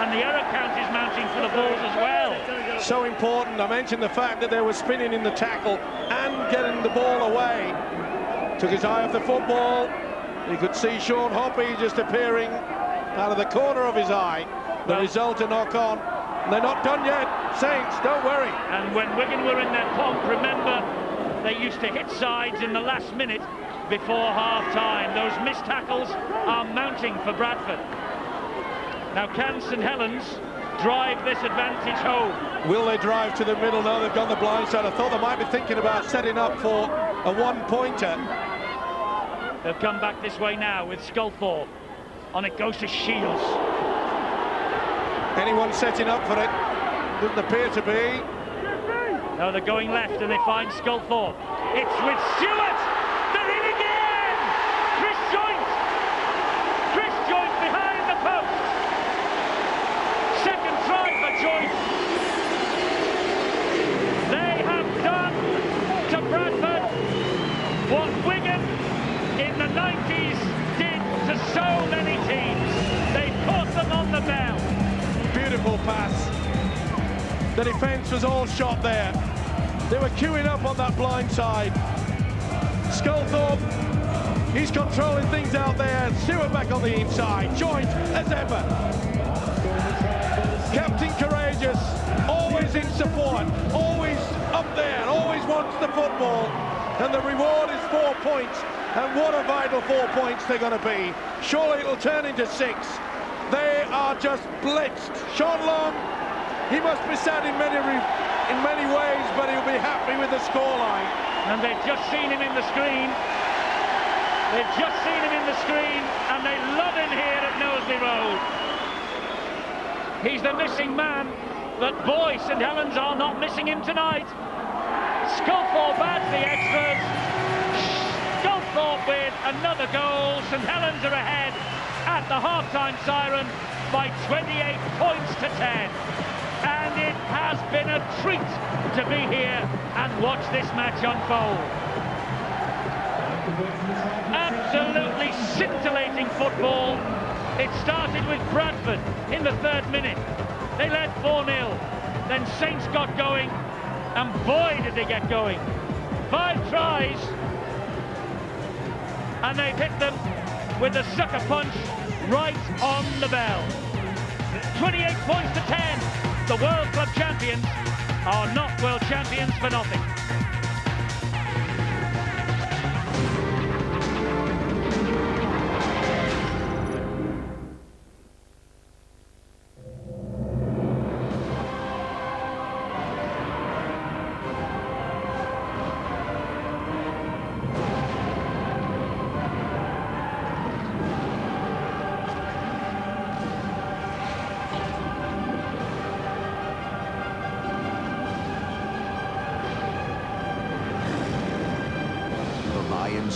and the error count is mounting for the Bulls as well. So important. I mentioned the fact that they were spinning in the tackle and getting the ball away. Took his eye off the football. You could see Sean Hoppy just appearing out of the corner of his eye. The result, a knock-on. They're not done yet. Saints, don't worry. And when Wigan were in their pomp, remember, they used to hit sides in the last minute before half-time. Those missed tackles are mounting for Bradford. Now, can St. Helens drive this advantage home? Will they drive to the middle? No, they've gone the blind side. I thought they might be thinking about setting up for a one-pointer. They'll come back this way now with Sculthorpe. On it goes to Shields. Anyone setting up for it? Doesn't appear to be. No, they're going left and they find Sculthorpe. It's with Stewart! They're in again! Chris Joyce behind the post. Second try for Joyce. They have done to Bradford what Wigan in the 90s did to so many teams. They caught them on the bell. Beautiful pass. The defence was all shot there. They were queuing up on that blind side. Sculthorpe, he's controlling things out there. Stewart back on the inside. Joint as ever. Captain courageous, always in support, always up there, always wants the football. And the reward is 4 points. And what a vital 4 points they're going to be. Surely it'll turn into 6. They are just blitzed. Sean Long, he must be sad in many ways, but he'll be happy with the scoreline. And they've just seen him in the screen. They've just seen him in the screen, and they love him here at Knowsley Road. He's the missing man, but boy, St. Helens are not missing him tonight. Sculthorpe adds the extras. Sculthorpe with another goal. St. Helens are ahead at the half-time siren by 28 points to 10. And it has been a treat to be here and watch this match unfold. Absolutely scintillating football. It started with Bradford in the 3rd minute. They led 4-0. Then Saints got going, and boy did they get going. 5 tries, and they've hit them with the sucker punch right on the bell. 28 points to 10. The World Club champions are not world champions for nothing.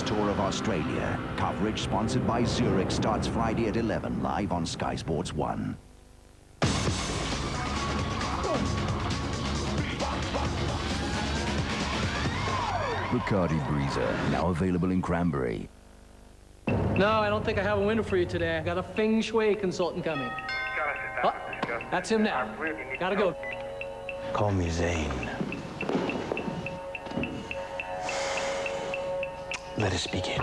Tour of Australia. Coverage sponsored by Zurich starts Friday at 11 live on Sky Sports 1. Bacardi Breezer, now available in Cranberry. No, I don't think I have a window for you today. I got a Feng Shui consultant coming. Oh, that's him now. Gotta go. Call me Zane. Let us begin.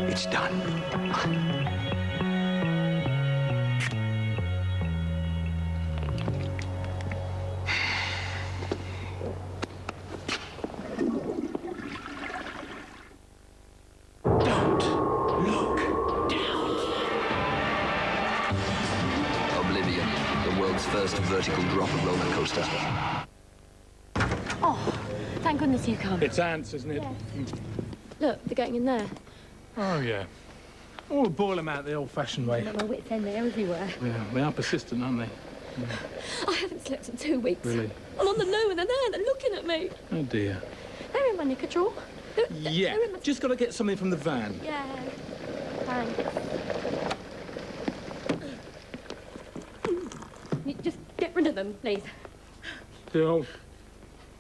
It's done. first vertical drop of roller coaster. Oh, thank goodness you come. It's ants, isn't it? Yes. Look, they're getting in there. Oh, yeah. Oh, we'll boil them out the old-fashioned way. My wits end, they're everywhere. Yeah, they are persistent, aren't they? Yeah. I haven't slept in 2 weeks. Really? I'm on the loo and they're there, they're looking at me. Oh, dear. They're in my knicker drawer. Yeah, just got to get something from the van. Yeah, thanks. You just get rid of them, please. Still,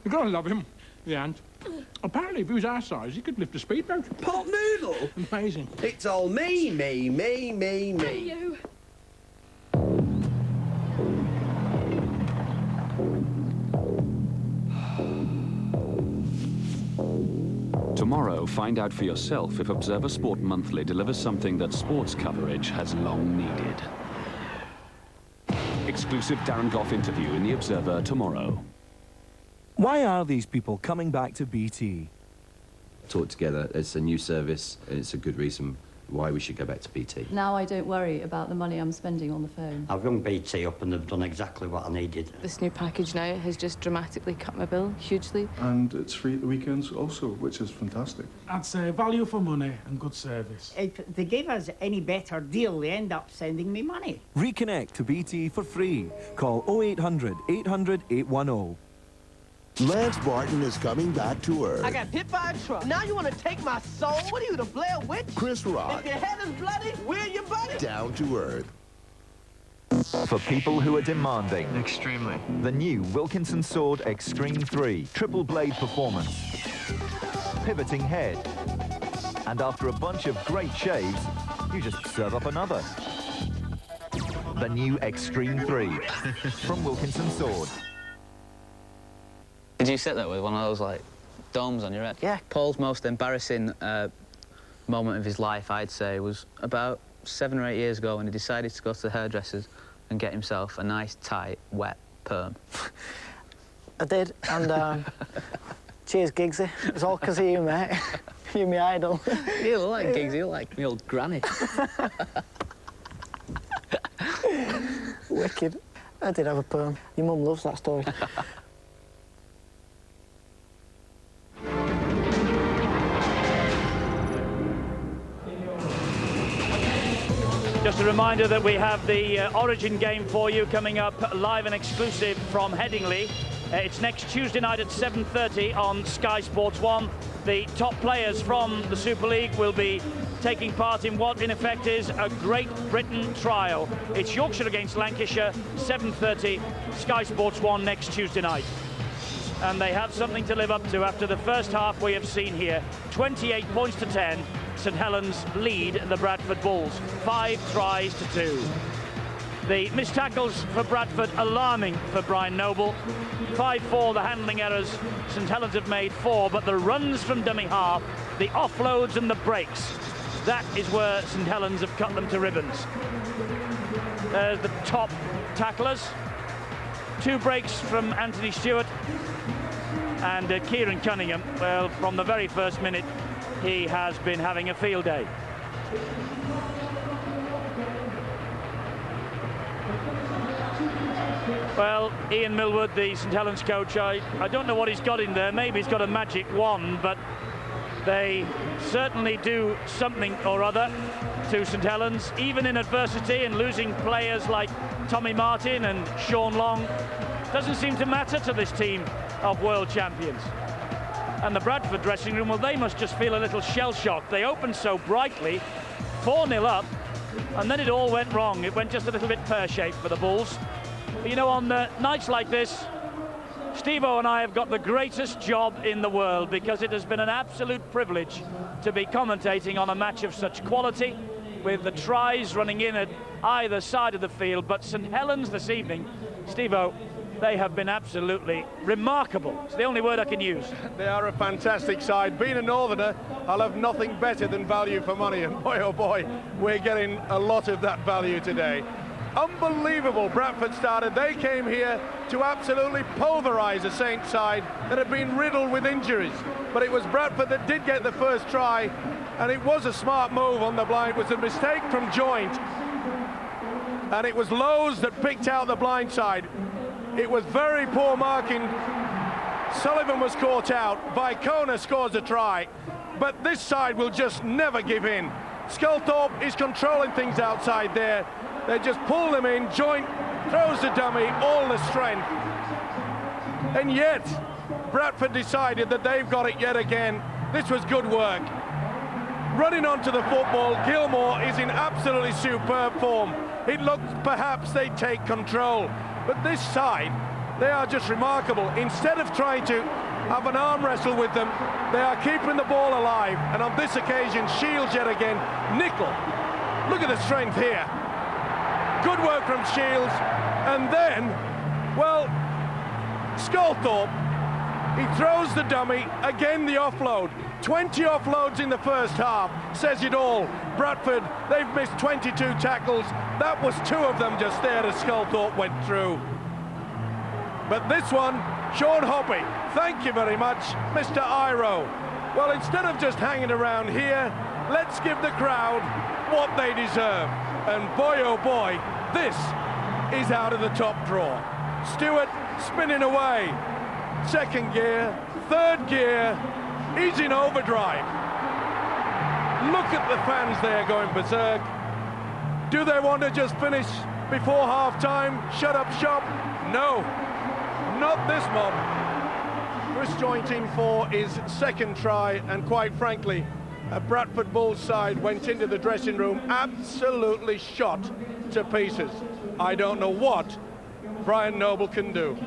you've got to love him, the ant. Apparently, if he was our size, he could lift a speedboat. Pot noodle? Amazing. It's all me. Hey, you. Tomorrow, find out for yourself if Observer Sport Monthly delivers something that sports coverage has long needed. Exclusive Darren Gough interview in The Observer tomorrow. Why are these people coming back to BT? Talk together. It's a new service, and it's a good reason why we should go back to BT. Now I don't worry about the money I'm spending on the phone. I've rung BT up and they've done exactly what I needed. This new package now has just dramatically cut my bill hugely. And it's free at the weekends also, which is fantastic. I'd say value for money and good service. If they give us any better deal, they end up sending me money. Reconnect to BT for free. Call 0800 800 810. Lance Barton is coming back to Earth. I got hit by a truck. Now you want to take my soul? What are you, the Blair Witch? Chris Rock. If your head is bloody, we're your buddy. Down to Earth. For people who are demanding. Extremely. The new Wilkinson Sword Extreme 3. Triple blade performance. Pivoting head. And after a bunch of great shaves, you just serve up another. The new Extreme 3 from Wilkinson Sword. Did you sit there with one of those, like, domes on your head? Yeah. Paul's most embarrassing moment of his life, I'd say, was about 7 or 8 years ago when he decided to go to the hairdressers and get himself a nice, tight, wet perm. I did, and cheers, Giggsy. It was all because of you, mate. You're my idol. You look like Giggsy, you look like me old granny. Wicked. I did have a perm. Your mum loves that story. Just a reminder that we have the Origin game for you coming up live and exclusive from Headingley. It's next Tuesday night at 7:30 on Sky Sports 1. The top players from the Super League will be taking part in what in effect is a Great Britain trial. It's Yorkshire against Lancashire, 7:30, Sky Sports 1 next Tuesday night. And they have something to live up to after the first half we have seen here. 28 points to 10. St Helens lead the Bradford Bulls, 5 tries to 2. The missed tackles for Bradford alarming for Brian Noble. 5-4 the handling errors. St Helens have made 4, but the runs from dummy half, the offloads and the breaks, that is where St Helens have cut them to ribbons. There's the top tacklers. 2 breaks from Anthony Stewart. And Kieran Cunningham, well, from the very first minute, he has been having a field day. Well, Ian Millwood, the St Helens coach, I don't know what he's got in there. Maybe he's got a magic wand, but they certainly do something or other to St Helens, even in adversity and losing players like Tommy Martin and Sean Long. Doesn't seem to matter to this team of world champions. And the Bradford dressing room, well, they must just feel a little shell-shocked. They opened so brightly, 4-0 up, and then it all went wrong. It went just a little bit pear-shaped for the Bulls. But, you know, on nights like this, Steve-O and I have got the greatest job in the world, because it has been an absolute privilege to be commentating on a match of such quality, with the tries running in at either side of the field. But St Helens this evening, Steve-O, they have been absolutely remarkable. It's the only word I can use. They are a fantastic side. Being a Northerner, I'll have nothing better than value for money, and boy oh boy, we're getting a lot of that value today. Unbelievable. Bradford started. They came here to absolutely pulverise a Saints side that had been riddled with injuries. But it was Bradford that did get the first try, and it was a smart move on the blind. It was a mistake from Joint. and it was Lowe's that picked out the blind side. It was very poor marking. Sullivan was caught out. Vicona scores a try, but this side will just never give in. Sculthorpe is controlling things outside there. They just pull them in. Joint throws the dummy, all the strength. And yet, Bradford decided that they've got it yet again. This was good work. Running onto the football, Gilmore is in absolutely superb form. It looks perhaps they take control, but this side, they are just remarkable. Instead of trying to have an arm wrestle with them, they are keeping the ball alive. And on this occasion, Shields yet again. Nickel, look at the strength here. Good work from Shields. And then, well, Sculthorpe, he throws the dummy, again the offload. 20 offloads in the first half, says it all. Bradford, they've missed 22 tackles. That was 2 of them just there as Sculthorpe went through. But this one, Sean Hoppy, thank you very much, Mr. Iro. Well, instead of just hanging around here, let's give the crowd what they deserve. And boy, oh boy, this is out of the top drawer. Stewart spinning away. Second gear, third gear, he's in overdrive. Look at the fans there going berserk. Do they want to just finish before half-time, shut up shop? No, not this mob. Chris Joint in for his second try, and quite frankly, a Bradford Bulls side went into the dressing room absolutely shot to pieces. I don't know what Brian Noble can do.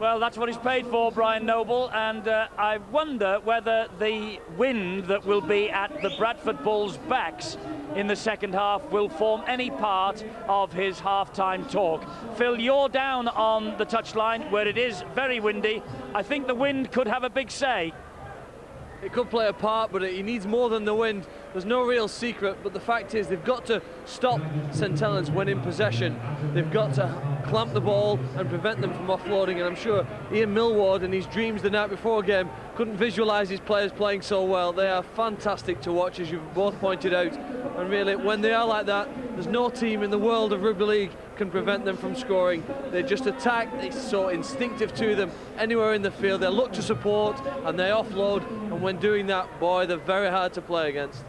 Well, that's what he's paid for, Brian Noble, and I wonder whether the wind that will be at the Bradford Bulls' backs in the second half will form any part of his half-time talk. Phil, you're down on the touchline where it is very windy. I think the wind could have a big say. It could play a part, but he needs more than the wind. There's no real secret, but the fact is they've got to stop St Helens when in possession. They've got to clamp the ball and prevent them from offloading, and I'm sure Ian Millward in his dreams the night before a game couldn't visualise his players playing so well. They are fantastic to watch, as you've both pointed out, and really when they are like that, there's no team in the world of rugby league can prevent them from scoring. They just attack, it's so instinctive to them. Anywhere in the field, they look to support and they offload, and when doing that, boy, they're very hard to play against.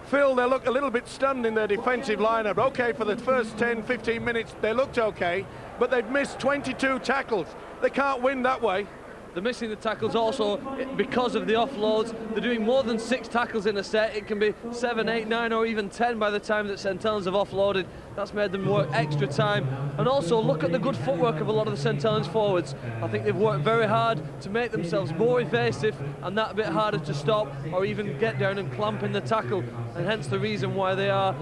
Phil, they look a little bit stunned in their defensive lineup. Okay, for the first 10-15 minutes, they looked okay, but they've missed 22 tackles. They can't win that way. They're missing the tackles also because of the offloads. They're doing more than 6 tackles in a set. It can be 7, 8, 9 or even 10 by the time that St Helens have offloaded. That's made them work extra time. And also look at the good footwork of a lot of the St Helens forwards. I think they've worked very hard to make themselves more evasive and that a bit harder to stop or even get down and clamp in the tackle, and hence the reason why they are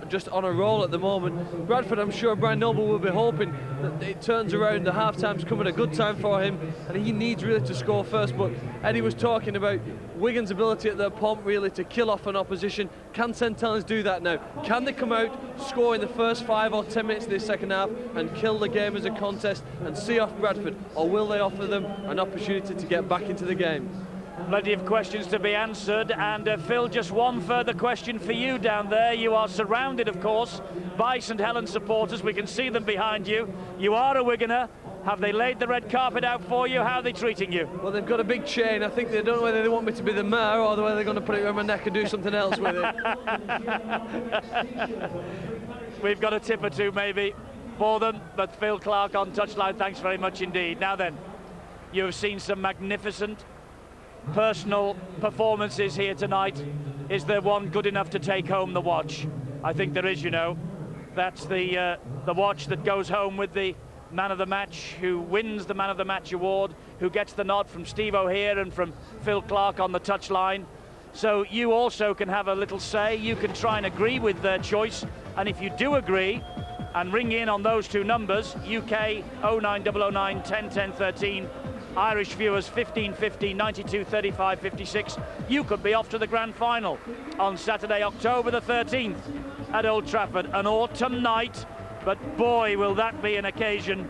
just on a roll at the moment. Bradford, I'm sure Brian Noble will be hoping that it turns around. The half-time's come at a good time for him, and he needs really to score first. But Eddie was talking about Wigan's ability at their pomp really to kill off an opposition. Can St Helens do that now? Can they come out, score in the first 5 or 10 minutes of this second half and kill the game as a contest and see off Bradford, or will they offer them an opportunity to get back into the game? Plenty of questions to be answered, and Phil, just one further question for you down there. You are surrounded, of course, by St Helens supporters. We can see them behind you. You are a Wiganer. Have they laid the red carpet out for you? How are they treating you? Well, they've got a big chain. I think they don't know whether they want me to be the mayor or whether they're going to put it around my neck and do something else with it. We've got a tip or two maybe for them, but Phil Clark on touchline, thanks very much indeed. Now then, you have seen some magnificent personal performances here tonight. Is there one good enough to take home the watch? I think there is, you know. That's the watch that goes home with the man of the match, who wins the man of the match award, who gets the nod from Steve O'Hare and from Phil Clark on the touchline. So you also can have a little say. You can try and agree with their choice, and if you do agree and ring in on those two numbers, UK 09009 1010 13, Irish viewers 1550 92 35 56, you could be off to the grand final on Saturday, October the 13th at Old Trafford. An autumn night, but boy will that be an occasion.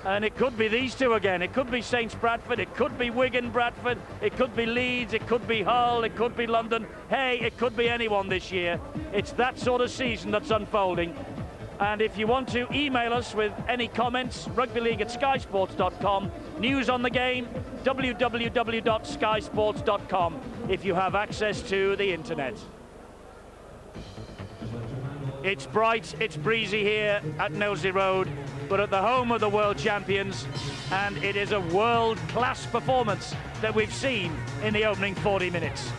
And it could be these two again. It could be Saints Bradford, it could be Wigan Bradford, it could be Leeds, it could be Hull, it could be London. Hey, it could be anyone this year. It's that sort of season that's unfolding. And if you want to email us with any comments, rugbyleague@skysports.com. News on the game, www.skysports.com, if you have access to the internet. It's bright, it's breezy here at Knowsley Road, but at the home of the world champions, and it is a world-class performance that we've seen in the opening 40 minutes.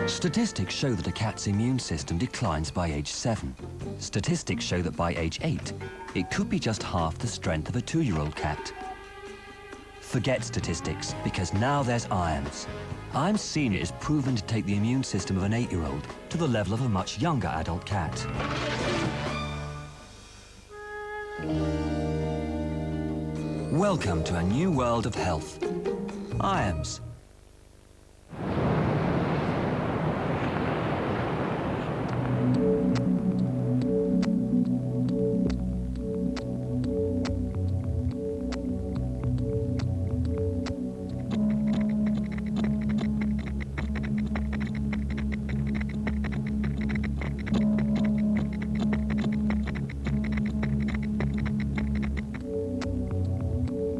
Statistics show that a cat's immune system declines by age 7. Statistics show that by age 8, it could be just half the strength of a 2-year-old cat. Forget statistics, because now there's IAMS. IAMS Senior is proven to take the immune system of an 8-year-old to the level of a much younger adult cat. Welcome to a new world of health. IAMS.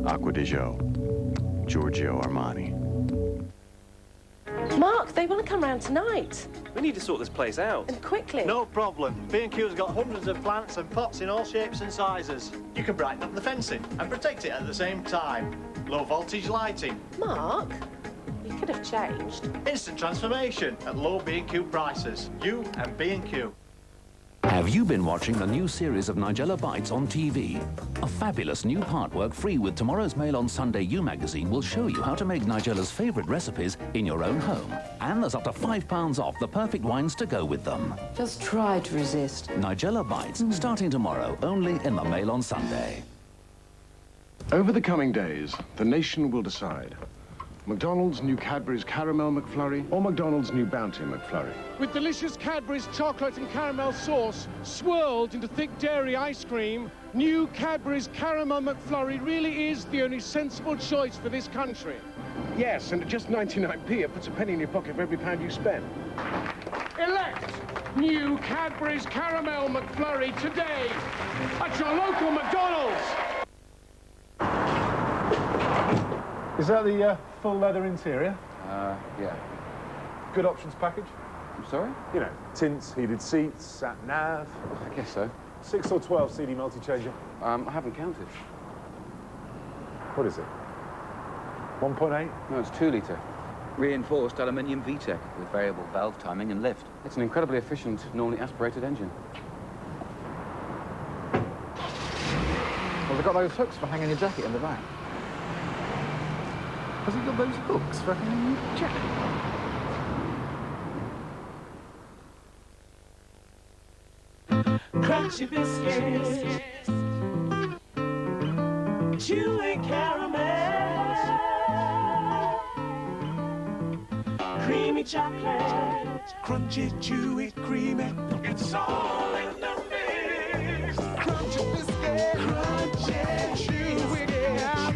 Acqua di Gio, Giorgio Armani. Mark, they want to come round tonight. We need to sort this place out. And quickly. No problem. B&Q's got hundreds of plants and pots in all shapes and sizes. You can brighten up the fencing and protect it at the same time. Low voltage lighting. Mark, you could have changed. Instant transformation at low B&Q prices. You and B&Q. Have you been watching the new series of Nigella Bites on TV? A fabulous new partwork free with tomorrow's Mail on Sunday You magazine will show you how to make Nigella's favourite recipes in your own home. And there's up to £5 off the perfect wines to go with them. Just try to resist. Nigella Bites, starting tomorrow, only in the Mail on Sunday. Over the coming days, the nation will decide. McDonald's new Cadbury's Caramel McFlurry or McDonald's new Bounty McFlurry. With delicious Cadbury's chocolate and caramel sauce swirled into thick dairy ice cream, new Cadbury's Caramel McFlurry really is the only sensible choice for this country. Yes, and at just 99p, it puts a penny in your pocket for every pound you spend. Elect new Cadbury's Caramel McFlurry today at your local McDonald's. Is that the full leather interior? Yeah. Good options package? I'm sorry? You know, tints, heated seats, sat nav. I guess so. 6 or 12 CD multi-changer? I haven't counted. What is it? 1.8? No, it's 2 litre. Reinforced aluminium VTEC with variable valve timing and lift. It's an incredibly efficient, normally aspirated engine. Well, they've got those hooks for hanging your jacket in the back. Has he got those hooks for hanging your jacket? Crunchy biscuits, chewy caramel, creamy chocolate, crunchy, chewy, creamy. It's all in the mix. Crunchy biscuit, crunchy, chewy caramel.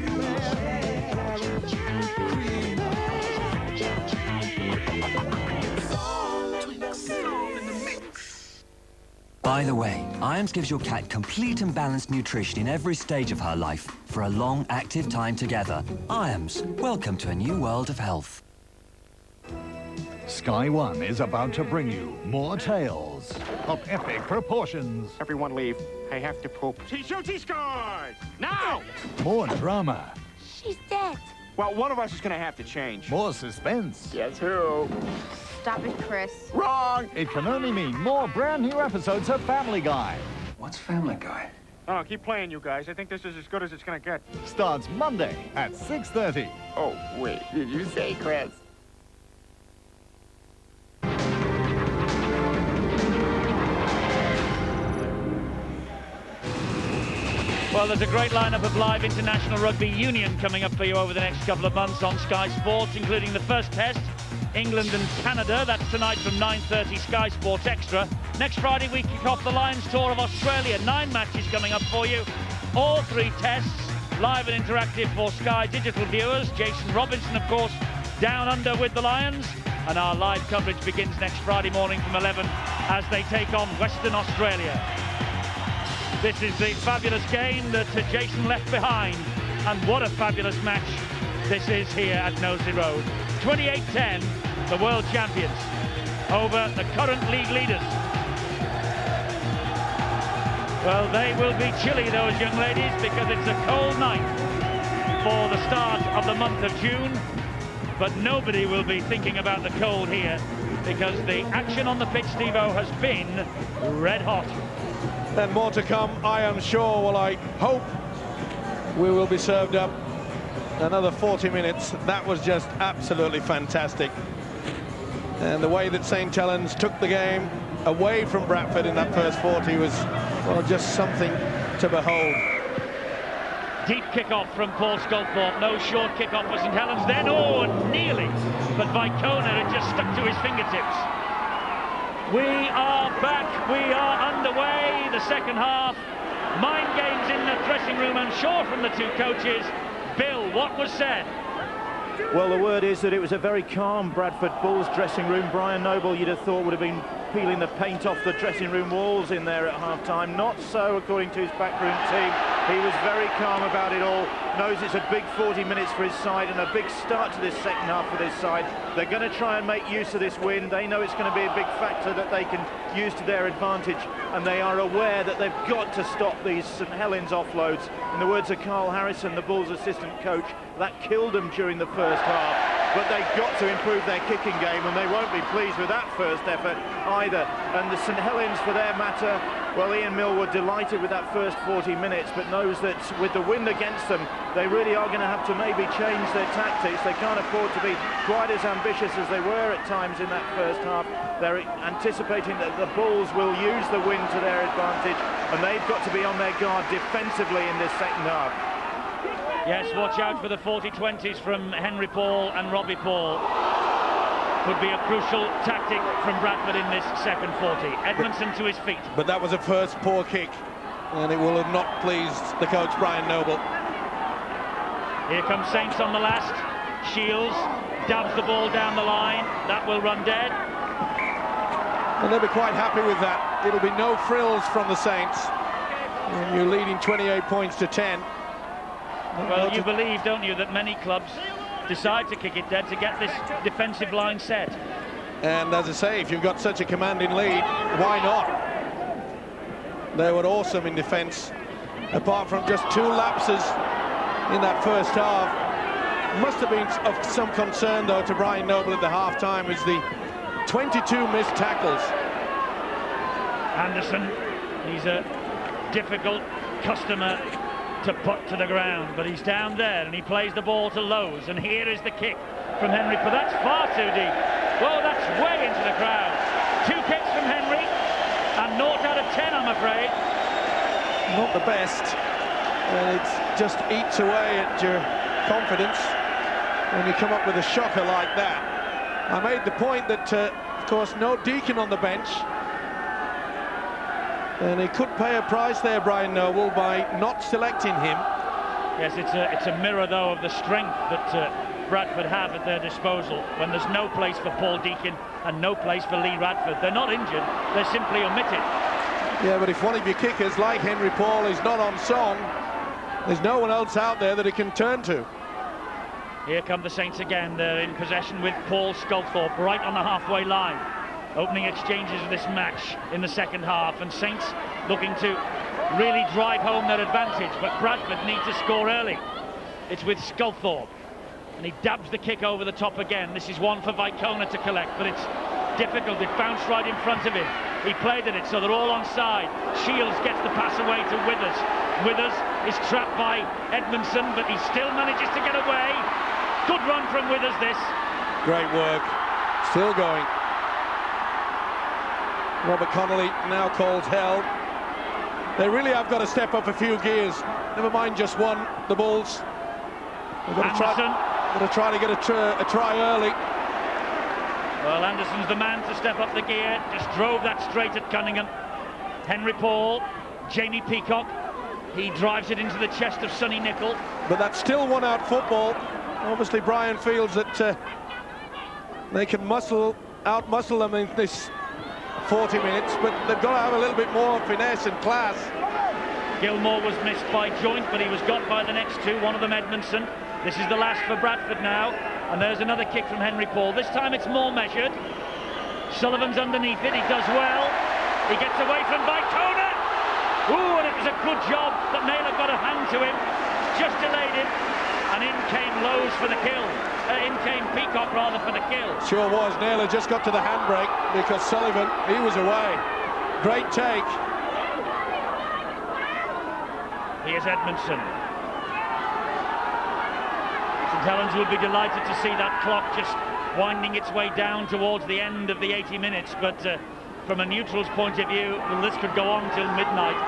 By the way, IAMS gives your cat complete and balanced nutrition in every stage of her life for a long, active time together. IAMS, welcome to a new world of health. Sky One is about to bring you more tales of epic proportions. Everyone leave. I have to poop. She shoots, he scores! Now! More drama. She's dead. Well, one of us is going to have to change. More suspense. Guess who? Stop it, Chris. Wrong! It can only mean more brand new episodes of Family Guy. What's Family Guy? Oh, keep playing, you guys. I think this is as good as it's going to get. Starts Monday at 6:30. Oh, wait. Did you say Chris? Well, there's a great lineup of live international rugby union coming up for you over the next couple of months on Sky Sports, including the first test, England and Canada. That's tonight from 9:30, Sky Sports Extra. Next Friday, we kick off the Lions Tour of Australia. 9 matches coming up for you. all 3 tests, live and interactive for Sky Digital viewers. Jason Robinson, of course, down under with the Lions. And our live coverage begins next Friday morning from 11 as they take on Western Australia. This is the fabulous game that Jason left behind. And what a fabulous match this is here at Knowsley Road. 28-10, the world champions over the current league leaders. Well, they will be chilly, those young ladies, because it's a cold night for the start of the month of June. But nobody will be thinking about the cold here because the action on the pitch, Steve-O, has been red hot. And more to come, I am sure. Well, I hope we will be served up another 40 minutes. That was just absolutely fantastic. And the way that St Helens took the game away from Bradford in that first 40 was, well, just something to behold. Deep kick-off from Paul Sculthorpe. No short kick-off for St Helens then. Oh, nearly. But Vicona had just stuck to his fingertips. We are back. We are underway. The second half. Mind games in the dressing room, I'm sure, from the 2 coaches. Bill, what was said? Well, the word is that it was a very calm Bradford Bulls dressing room. Brian Noble, you'd have thought, would have been peeling the paint off the dressing room walls in there at half-time. Not so, according to his backroom team. He was very calm about it all. Knows it's a big 40 minutes for his side and a big start to this second half for this side. They're going to try and make use of this win. They know it's going to be a big factor that they can use to their advantage, and they are aware that they've got to stop these St Helens offloads. In the words of Carl Harrison, the Bulls assistant coach, that killed them during the first half. But they've got to improve their kicking game, and they won't be pleased with that first effort either. And the St Helens, for their matter, well, Ian Millwood delighted with that first 40 minutes, but knows that with the wind against them, they really are going to have to maybe change their tactics. They can't afford to be quite as ambitious as they were at times in that first half. They're anticipating that the Bulls will use the wind to their advantage, and they've got to be on their guard defensively in this second half. Yes, watch out for the 40-20s from Henry Paul and Robbie Paul. Could be a crucial tactic from Bradford in this second 40. Edmondson to his feet. But that was a first poor kick, and it will have not pleased the coach, Brian Noble. Here comes Saints on the last. Shields dabs the ball down the line. That will run dead. And they'll be quite happy with that. It'll be no frills from the Saints. And you're leading 28 points to 10. Well, you believe, don't you, that many clubs decide to kick it dead to get this defensive line set. And as I say, if you've got such a commanding lead, why not? They were awesome in defence, apart from just 2 lapses in that first half. Must have been of some concern, though, to Brian Noble at the half-time, was the 22 missed tackles. Anderson, he's a difficult customer to put to the ground, but he's down there and he plays the ball to Lowe's, and here is the kick from Henry, but that's far too deep. Well, that's way into the crowd. 2 kicks from Henry and 0 out of 10, I'm afraid. Not the best, and it just eats away at your confidence when you come up with a shocker like that. I made the point that of course no Deacon on the bench, and he could pay a price there, Brian Noble, by not selecting him. Yes, it's a mirror, though, of the strength that Bradford have at their disposal when there's no place for Paul Deacon and no place for Lee Radford. They're not injured, they're simply omitted. Yeah, but if one of your kickers, like Henry Paul, is not on song, there's no one else out there that he can turn to. Here come the Saints again. They're in possession with Paul Sculthorpe right on the halfway line. Opening exchanges of this match in the second half, and Saints looking to really drive home their advantage, but Bradford need to score early. It's with Sculthorpe, and he dabs the kick over the top again. This is one for Vicona to collect, but it's difficult. It bounced right in front of him. He played at it, so they're all onside. Shields gets the pass away to Withers. Withers is trapped by Edmondson, but he still manages to get away. Good run from Withers, this. Great work. Still going. Robert Connolly now calls held. They really have got to step up a few gears. Never mind just one, the Bulls. They've got to try to get a try early. Well, Anderson's the man to step up the gear. Just drove that straight at Cunningham. Henry Paul, Jamie Peacock, He drives it into the chest of Sonny Nicol. But that's still one-out football. Obviously, Brian feels that they can out-muscle them in this 40 minutes, but they've got to have a little bit more finesse and class. Gilmore was missed by Joint, but he was got by the next two, one of them Edmondson. This is the last for Bradford now, and there's another kick from Henry Paul. This time it's more measured. Sullivan's underneath it, he does well. He gets away from Vicona. Ooh, and it was a good job that Naylor got a hand to him, just delayed him, and in came Lowe's for the kill. In came Peacock, rather, for the kill. Sure was. Naylor just got to the handbrake because Sullivan, he was away. Great take. Here's Edmondson. St Helens would be delighted to see that clock just winding its way down towards the end of the 80 minutes, but from a neutral's point of view, well, this could go on till midnight.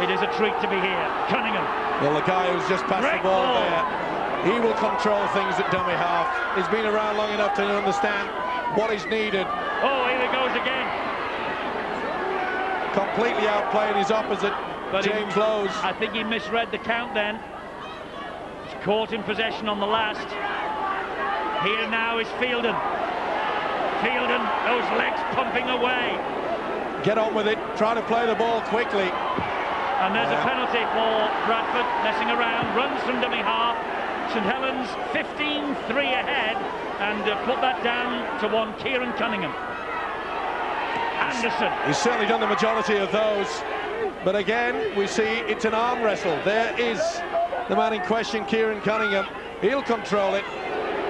It is a treat to be here. Cunningham. Well, the guy who's just passed the ball there, he will control things at dummy half. He's been around long enough to understand what is needed. Oh, here he goes again. Completely outplaying his opposite, but James Lowe's. I think he misread the count then. He's caught in possession on the last. Here now is Fielden. Fielden, those legs pumping away. Get on with it, try to play the ball quickly. And there's a penalty for Bradford, messing around, runs from dummy half. St Helens 15-3 ahead, and put that down to one Kieran Cunningham. Anderson. He's certainly done the majority of those, but again, we see it's an arm wrestle. There is the man in question, Kieran Cunningham. He'll control it.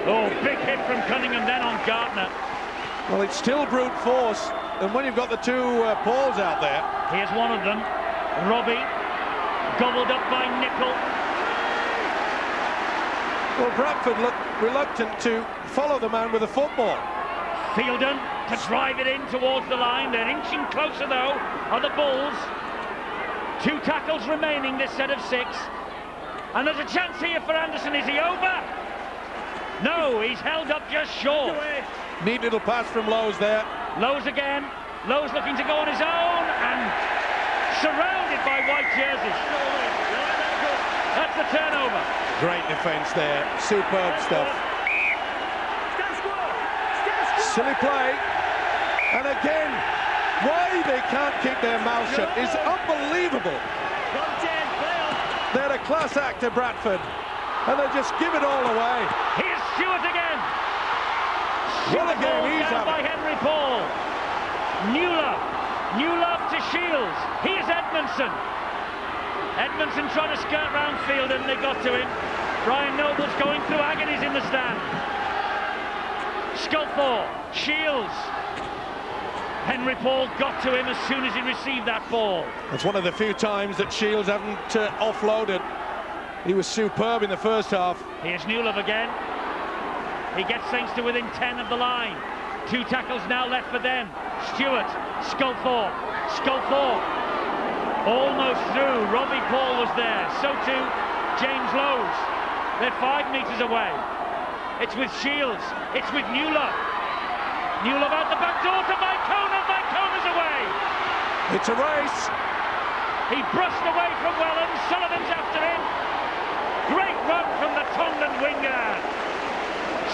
Oh, big hit from Cunningham then on Gartner. Well, it's still brute force, and when you've got the two Pauls out there. Here's one of them, Robbie, gobbled up by Nicol. Well, Bradford looked reluctant to follow the man with the football. Fielden to drive it in towards the line. They're inching closer, though, are the Bulls. 2 tackles remaining this set of 6. And there's a chance here for Anderson. Is he over? No, he's held up just short. Neat little pass from Lowe's there. Lowe's again. Lowe's looking to go on his own and surrounded by white jerseys. That's the turnover. Great defence there. Superb stuff. Silly play. And again, why they can't keep their mouth shut is unbelievable. They're a class act to Bradford, and they just give it all away. Here's Stewart again. What a game he's having. By Henry Paul. New love to Shields. Here's Edmondson. Edmondson trying to skirt round field, and they got to him. Brian Noble's going through agonies in the stand. Sculthor, Shields. Henry Paul got to him as soon as he received that ball. It's one of the few times that Shields haven't offloaded. He was superb in the first half. Here's Newlove again. He gets things to within 10 of the line. 2 tackles now left for them. Stewart, Sculthor, almost through. Robbie Paul was there. So too James Lowe's. They're 5 metres away. It's with Shields. It's with Newlove. Newlove out the back door to Vicona. Vicona's away. It's a race. He brushed away from Welland. Sullivan's after him. Great run from the Tongan winger.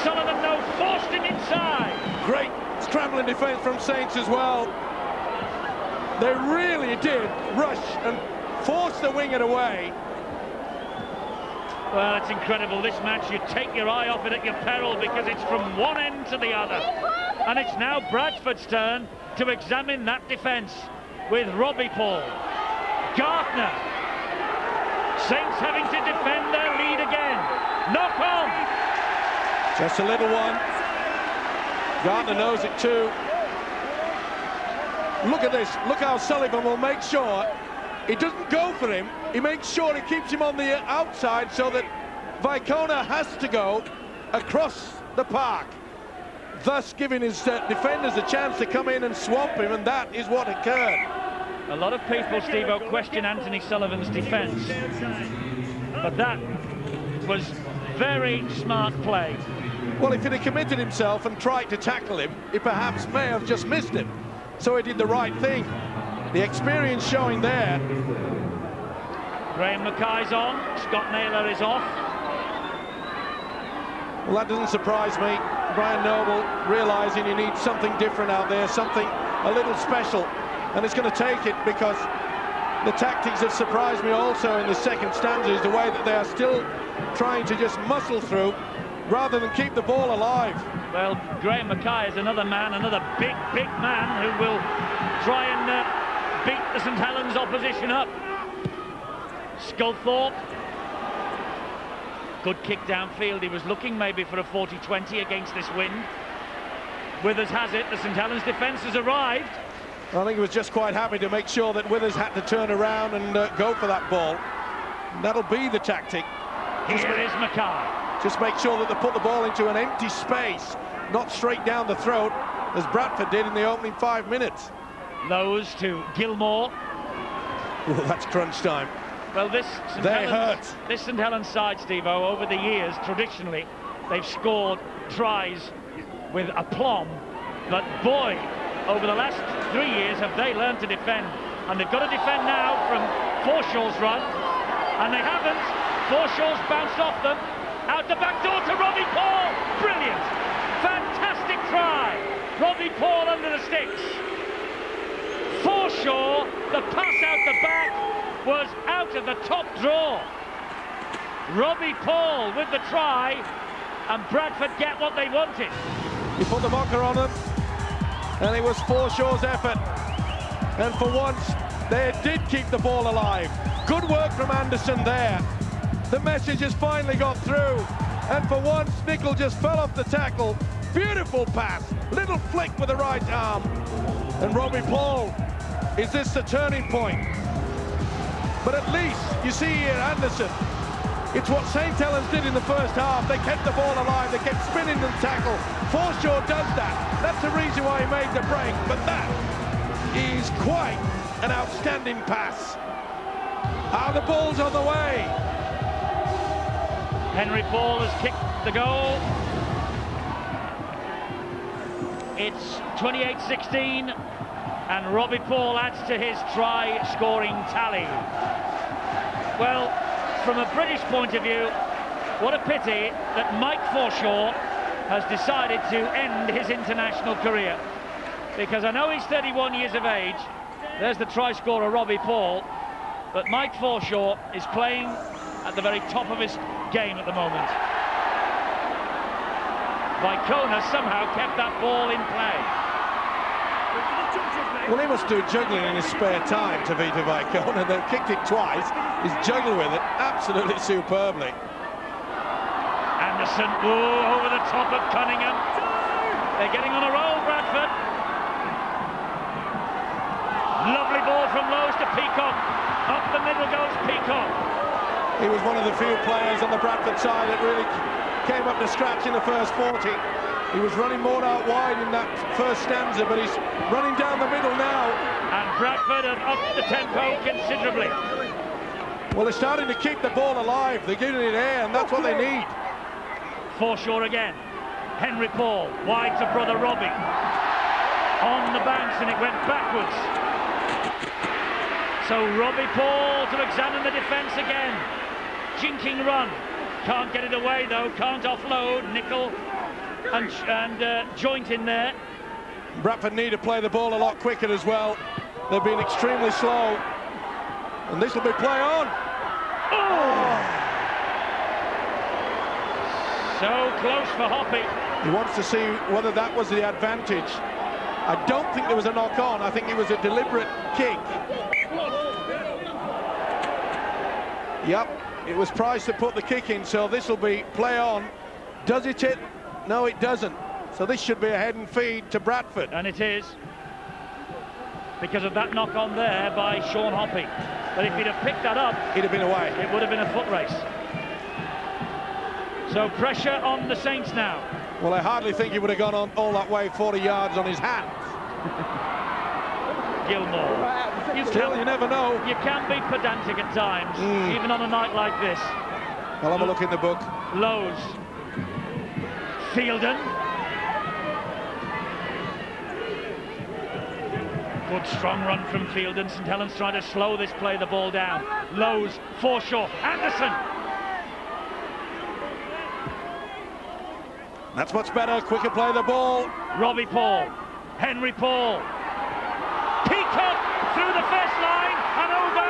Sullivan, though, forced him inside. Great scrambling defence from Saints as well. They really did rush and force the winger away. Well, it's incredible. This match, you take your eye off it at your peril because it's from one end to the other. And it's now Bradford's turn to examine that defence with Robbie Paul. Gartner. Saints having to defend their lead again. Knock on. Just a little one. Gartner knows it too. Look at this. Look how Sullivan will make sure he doesn't go for him. He makes sure he keeps him on the outside so that Vicona has to go across the park, thus giving his defenders a chance to come in and swamp him, and that is what occurred. A lot of people, Steve-O, question Anthony Sullivan's defence, but that was very smart play. Well, if he'd have committed himself and tried to tackle him, he perhaps may have just missed him. So he did the right thing. The experience showing there. Graham Mackay's on, Scott Naylor is off. Well, that doesn't surprise me. Brian Noble realising you need something different out there, something a little special, and it's going to take it, because the tactics have surprised me also in the second stanza is the way that they are still trying to just muscle through rather than keep the ball alive. Well, Graham Mackay is another man, another big man who will try and beat the St Helens opposition up. Sculthorpe, good kick downfield. He was looking maybe for a 40-20 against this wind. Withers has it. The St Helens defence has arrived. I think he was just quite happy to make sure that Withers had to turn around and go for that ball. That'll be the tactic. Here is Mackay. Just make sure that they put the ball into an empty space, not straight down the throat, as Bradford did in the opening 5 minutes. Lowe's to Gilmore. Oh, that's crunch time. Well, this St Helens side, Steve-O, over the years, traditionally, they've scored tries with aplomb. But boy, over the last 3 years, have they learned to defend. And they've got to defend now from Forshaw's run. And they haven't. Forshaw's bounced off them. Out the back door to Robbie Paul. Brilliant. Fantastic try. Robbie Paul under the sticks. Forshaw, the pass out the back was out of the top draw. Robbie Paul with the try, and Bradford get what they wanted. He put the mocker on them, and it was Forshaw's effort. And for once, they did keep the ball alive. Good work from Anderson there. The message has finally got through, and for once, Nicol just fell off the tackle. Beautiful pass, little flick with the right arm. And Robbie Paul, is this the turning point? But at least, you see here, Anderson, it's what St Helens did in the first half. They kept the ball alive, they kept spinning the tackle. Forshaw does that. That's the reason why he made the break. But that is quite an outstanding pass. The ball's on the way. Henry Paul has kicked the goal. It's 28-16. And Robbie Paul adds to his try-scoring tally. Well, from a British point of view, what a pity that Mike Forshaw has decided to end his international career. Because I know he's 31 years of age. There's the try-scorer, Robbie Paul. But Mike Forshaw is playing at the very top of his game at the moment. Vicona somehow kept that ball in play. Well, he must do juggling in his spare time, Tavita Vicona. They've kicked it twice. He's juggled with it absolutely superbly. Anderson, over the top of Cunningham. They're getting on a roll, Bradford. Lovely ball from Lowe's to Peacock. Up the middle goes Peacock. He was one of the few players on the Bradford side that really came up to scratch in the first 40. He was running more out wide in that first stanza, but he's running down the middle now. And Bradford have upped the tempo considerably. Well, they're starting to keep the ball alive. They're giving it air, and that's what they need. Forshaw again. Henry Paul, wide to brother Robbie. On the bounce, and it went backwards. So Robbie Paul to examine the defence again. Jinking run. Can't get it away, though. Can't offload. Nicol and Joint in there. Bradford need to play the ball a lot quicker as well. They've been extremely slow. And this will be play on. Oh! So close for Hoppy. He wants to see whether that was the advantage. I don't think there was a knock on. I think it was a deliberate kick. Yep, it was Price that put the kick in, so this will be play on. Does it hit? No, it doesn't. So this should be a head and feed to Bradford. And it is. Because of that knock on there by Sean Hoppy. But if he'd have picked that up, he'd have been away. It would have been a foot race. So pressure on the Saints now. Well, I hardly think he would have gone on all that way 40 yards on his hands. Gilmore. You never know. You can be pedantic at times, even on a night like this. I'll have a look in the book. Lowe's. Fielden. Good strong run from Fielden. St Helens trying to slow this play the ball down. Lowe's, Forshaw, Anderson. That's much better, quicker play the ball. Robbie Paul, Henry Paul. Peacock through the first line and over.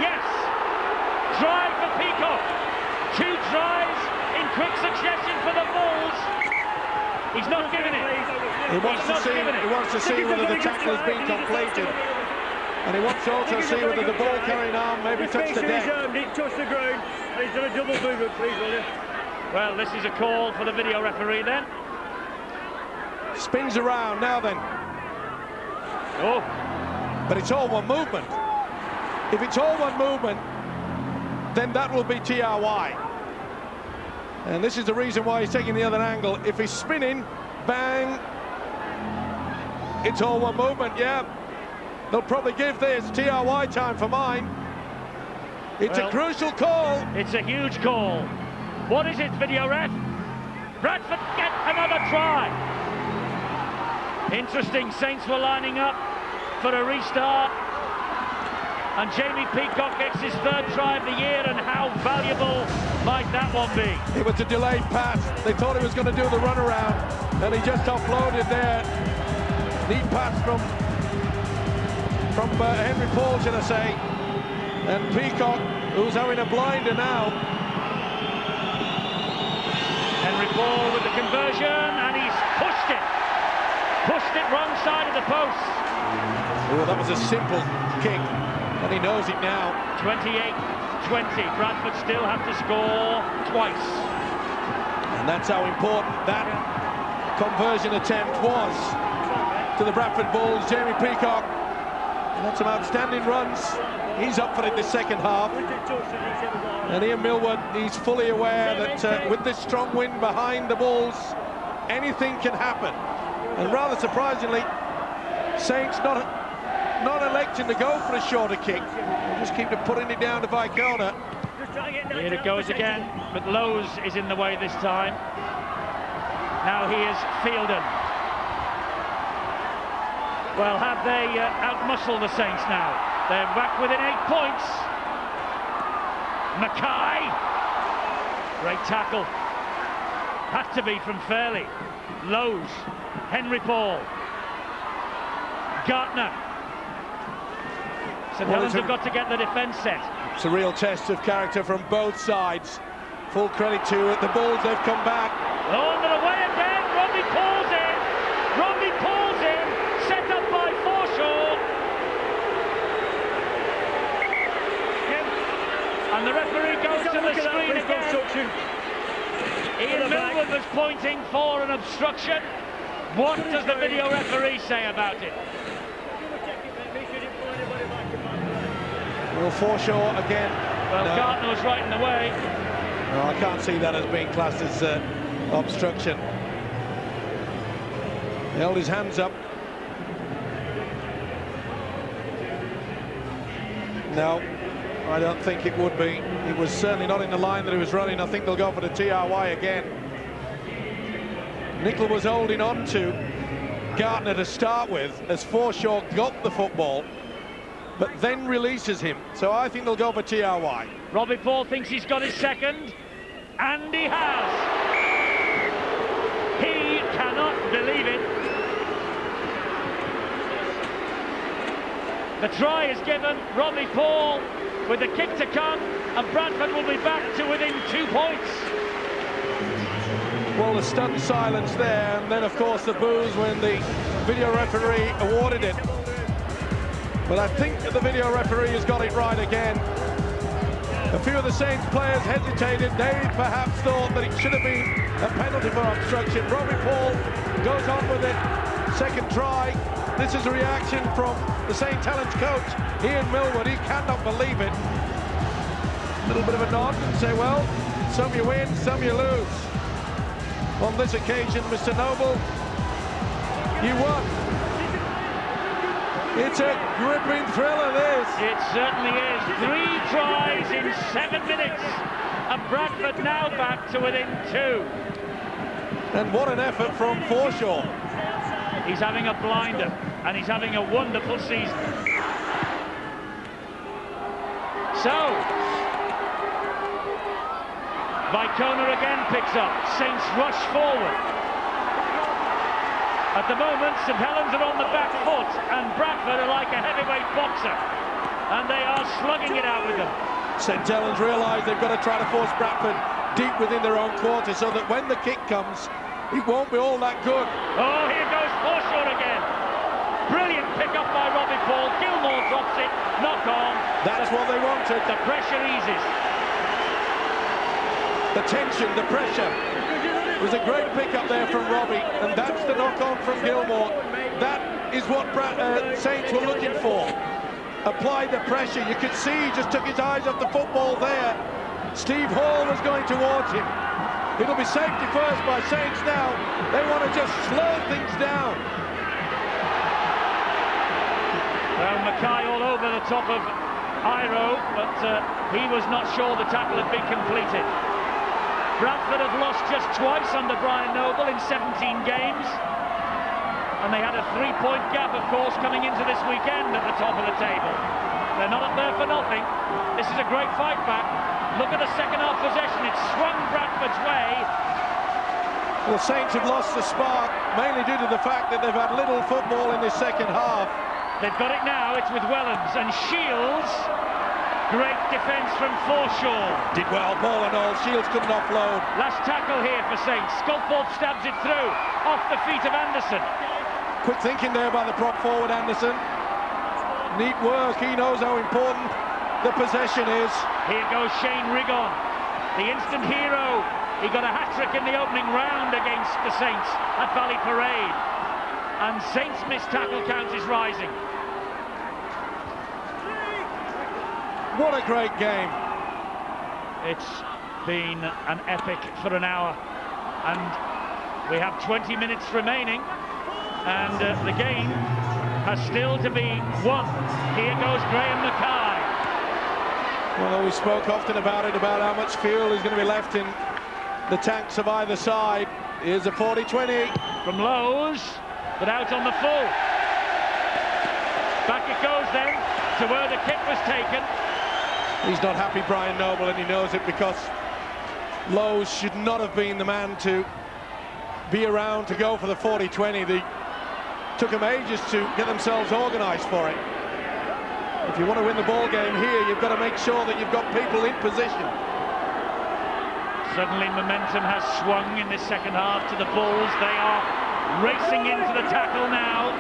Yes. Drive for Peacock. 2 tries in quick succession for the Bulls. He's not giving it. He wants to see whether the tackle has been completed. And he wants to also see whether the ball carrying arm maybe touched the deck. Didn't touch the ground. He's done a double movement, please, will you? Well, this is a call for the video referee then. Spins around now then. Oh. But it's all one movement. If it's all one movement, then that will be TRY. And this is the reason why he's taking the other angle. If he's spinning, bang, it's all one movement, yeah. They'll probably give this TRY time for mine. It's a crucial call. It's a huge call. What is it, video ref? Bradford get another try. Interesting, Saints were lining up for a restart. And Jamie Peacock gets his 3rd try of the year, and how valuable might that one be? It was a delayed pass. They thought he was going to do the runaround, and he just offloaded there. Neat pass from Henry Paul, should I say. And Peacock, who's having a blinder now. Henry Paul with the conversion, and he's pushed it wrong side of the post. Oh, that was a simple kick, and he knows it now. 28-20, Bradford still have to score twice. And that's how important that conversion attempt was to the Bradford Bulls. Jamie Peacock had some outstanding runs. He's up for it the second half. And Ian Millward, he's fully aware that with this strong wind behind the Bulls, anything can happen. And rather surprisingly, Saints not electing to go for a shorter kick. They'll just keep putting it down to Vicona. Here it goes again, but Lowe's is in the way this time. Now here's Fielden. Well, have they outmuscled the Saints now? They're back within 8 points. Mackay. Great tackle. Had to be from Fairley. Lowe's. Henry Paul. Gartner. St Helens have got to get the defence set. It's a real test of character from both sides. Full credit to the Bulls, they've come back. Oh, but away again, Robbie Paul's in. Robbie Paul's in, set up by Forshaw. And the referee goes to the screen again. Ian Millward was pointing for an obstruction. What does the video referee say about it? Well, Forshaw again. Well, no. Gartner was right in the way. No, I can't see that as being classed as obstruction. He held his hands up. No, I don't think it would be. He was certainly not in the line that he was running. I think they'll go for the TRY again. Nickel was holding on to Gartner to start with as Forshaw got the football, but then releases him. So I think they'll go for TRY. Robbie Paul thinks he's got his second, and he has. He cannot believe it. The try is given. Robbie Paul with the kick to come, and Bradford will be back to within 2 points. Well, the stunned silence there, and then of course the boos when the video referee awarded it. But I think that the video referee has got it right again. A few of the Saints players hesitated. They perhaps thought that it should have been a penalty for obstruction. Robbie Paul goes on with it. Second try. This is a reaction from the St Helens coach, Ian Millward. He cannot believe it. A little bit of a nod and say, well, some you win, some you lose. On this occasion, Mr. Noble, you won. It's a gripping thriller, this. It certainly is. 3 tries in 7 minutes. And Bradford now back to within 2. And what an effort from Forshaw. He's having a blinder. and he's having a wonderful season. So, Vicona again picks up. Saints rush forward. At the moment, St Helens are on the back foot, and Bradford are like a heavyweight boxer, and they are slugging it out with them. St Helens realise they've got to try to force Bradford deep within their own quarter, so that when the kick comes, it won't be all that good. Oh, here goes Forshaw again. Brilliant pick up by Robbie Paul. Gilmore drops it, knock on. That's what they wanted. The pressure eases. The tension, the pressure. It was a great pick up there from Robbie, and that's the knock on from Gilmore. That is what Saints were looking for. Applied the pressure. You could see he just took his eyes off the football there. Steve Hall was going towards him. It'll be safety first by Saints now. They want to just slow things down. Well, Mackay all over the top of Iro, but he was not sure the tackle had been completed. Bradford have lost just twice under Brian Noble in 17 games. And they had a 3-point gap, of course, coming into this weekend at the top of the table. They're not up there for nothing. This is a great fight back. Look at the second half possession. It's swung Bradford's way. Well, Saints have lost the spark, mainly due to the fact that they've had little football in this second half. They've got it now. It's with Wellens and Shields. Great defence from Forshaw. Did well, ball and all. Shields couldn't offload. Last tackle here for Saints. Sculpforth stabs it through. Off the feet of Anderson. Quick thinking there by the prop forward, Anderson. Neat work. He knows how important the possession is. Here goes Shane Rigon, the instant hero. He got a hat-trick in the opening round against the Saints at Valley Parade. And Saints' missed tackle count is rising. What a great game. It's been an epic for an hour. And we have 20 minutes remaining. And the game has still to be won. Here goes Graham Mackay. Well, we spoke often about it, about how much fuel is going to be left in the tanks of either side. Here's a 40-20. From Lowe's, but out on the full. Back it goes then, to where the kick was taken. He's not happy, Brian Noble, and he knows it, because Lowe's should not have been the man to be around to go for the 40-20. They took them ages to get themselves organised for it. If you want to win the ball game here, you've got to make sure that you've got people in position. Suddenly momentum has swung in this second half to the Bulls. They are racing into the tackle now.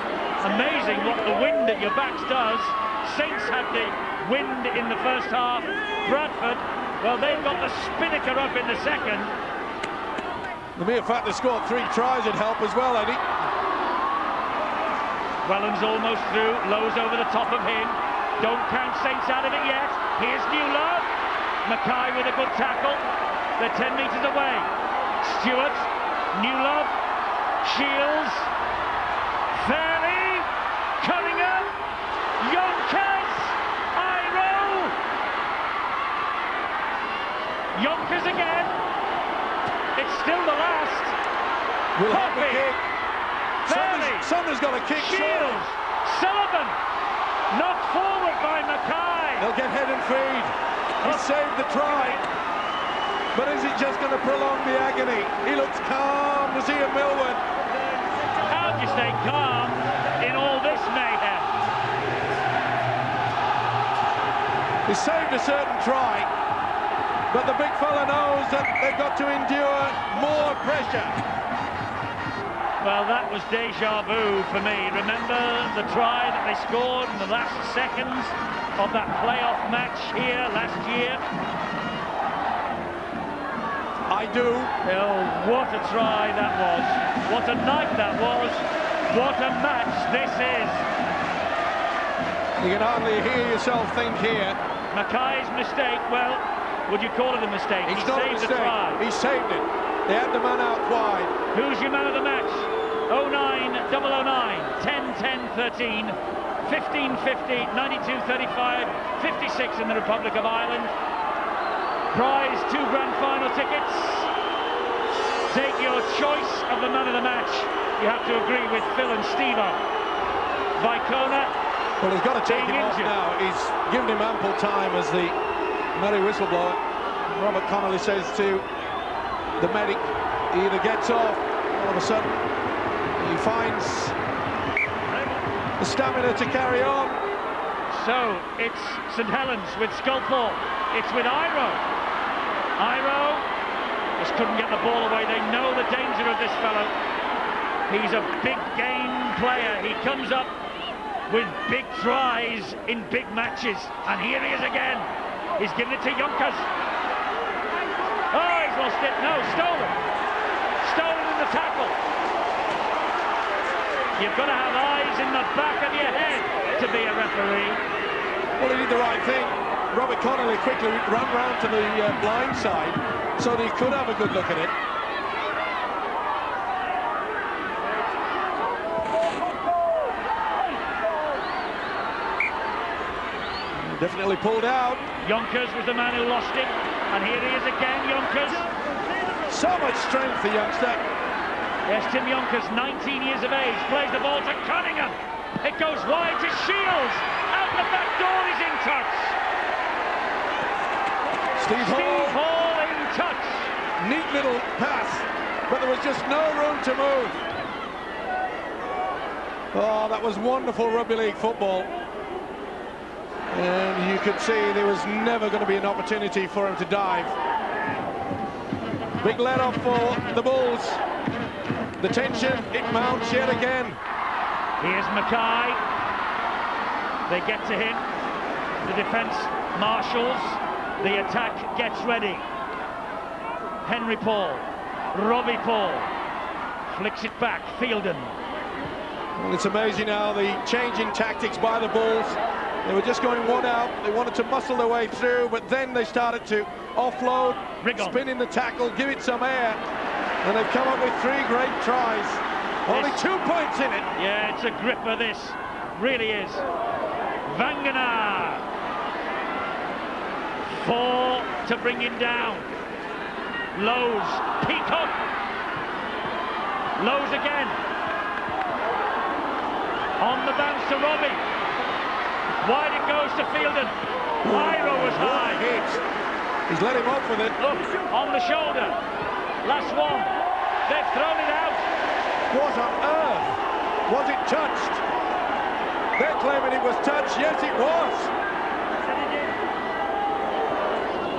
Amazing what the wind at your backs does. Saints had the wind in the first half. Bradford, well, they've got the spinnaker up in the second. The mere fact they scored 3 tries would help as well, Eddie. Wellens almost through. Lowe's over the top of him. Don't count Saints out of it yet. Here's Newlove. Mackay with a good tackle. They're 10 metres away. Stewart, Newlove, Shields, Fairley, Cunningham, Yonkers, Iro, Yonkers again. It's still the last. We'll have the kick. Fairley, Saunders got a kick. Shields, Sullivan, knocked forward by Mackay. They'll get head and feed. He saved the try. But is it just going to prolong the agony? He looks calm. Was he a Millward? How do you stay calm in all this mayhem? He saved a certain try, but the big fella knows that they've got to endure more pressure. Well, that was deja vu for me. Remember the try that they scored in the last seconds of that playoff match here last year? I do. Oh, what a try that was. What a night that was. What a match this is. You can hardly hear yourself think here. Mackay's mistake, well, would you call it a mistake? It's he not saved a mistake. the try. He saved it. They had the man out wide. Who's your man of the match? 09 009 10 10 13 15 50 92 35 56 in the Republic of Ireland. Prize 2 grand final tickets. Take your choice of the man of the match. You have to agree with Phil and Steve-O. Vicona. Well, he's got to take him off injured. now. He's given him ample time as the merry whistleblower. Robert Connolly says to the medic, he either gets off, all of a sudden he finds the stamina to carry on. So it's St Helens with Sculthorpe. It's with Iro. Iro just couldn't get the ball away. They know the danger of this fellow. He's a big game player. He comes up with big tries in big matches. And here he is again. He's giving it to Yonkers. Oh, he's lost it. No, stolen. Stolen in the tackle. You've got to have eyes in the back of your head to be a referee. Well, he did the right thing. Robert Connolly quickly ran round to the blind side so that he could have a good look at it. Definitely pulled out. Yonkers was the man who lost it, and here he is again, Yonkers. So much strength, the youngster. Yes, Tim Yonkers, 19 years of age, plays the ball to Cunningham. It goes wide to Shields. Out the back door, he's in touch. Steve Hall in touch. Neat little pass, but there was just no room to move. Oh, that was wonderful rugby league football. And you could see there was never going to be an opportunity for him to dive. Big let off for the Bulls. The tension, it mounts yet again. Here's Mackay. They get to him. The defence marshals. The attack gets ready. Henry Paul. Robbie Paul. Flicks it back. Fielden. Well, it's amazing how the change in tactics by the Bulls. They were just going one out. They wanted to muscle their way through, but then they started to offload, spin in the tackle, give it some air. And they've come up with 3 great tries. Only 2 points in it. Yeah, it's a gripper, this. Really is. Vangana. 4 to bring him down. Lowe's. Peacock. Lowe's again. On the bounce to Robbie. Wide it goes to Fielden. Iro was high. Hit. He's let him off with it. Look, on the shoulder. Last one. They've thrown it out. What on earth? Was it touched? They're claiming it was touched. Yes, it was.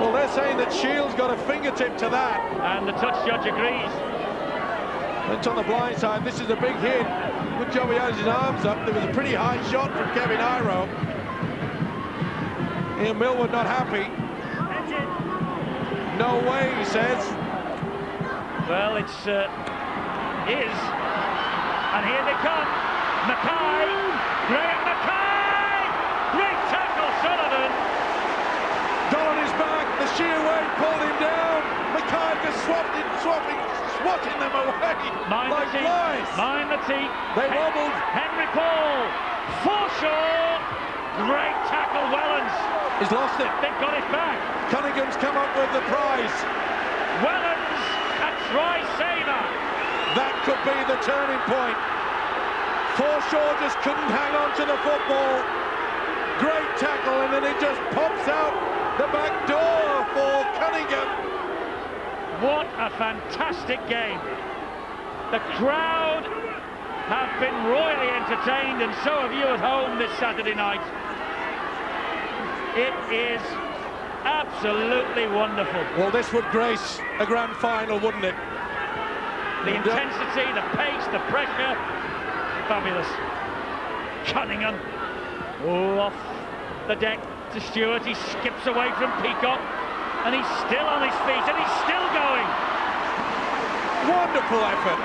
Well, they're saying that Shields got a fingertip to that. And the touch judge agrees. It's on the blind side. This is a big hit. Good job he had his arms up. There was a pretty high shot from Kevin Iro. Ian Millwood not happy. No way, he says. Well, it's is. And here they come. Mackay. Graham Mackay. Great tackle, Sullivan. Dolan is back. The sheer weight pulled him down. Mackay just swatting them away like flies. Mind the teeth. They wobbled. Henry Paul. Forshaw. Great tackle, Wellens. He's lost it. They've got it back. Cunningham's come up with the prize. Wellens, a try saver. That could be the turning point. Forshaw just couldn't hang on to the football. Great tackle, and then it just pops out the back door for Cunningham. What a fantastic game. The crowd have been royally entertained, and so have you at home this Saturday night. It is absolutely wonderful. Well, this would grace a grand final, wouldn't it? The intensity, the pace, the pressure, fabulous. Cunningham, off the deck to Stewart. He skips away from Peacock, and he's still on his feet, and he's still going. Wonderful effort.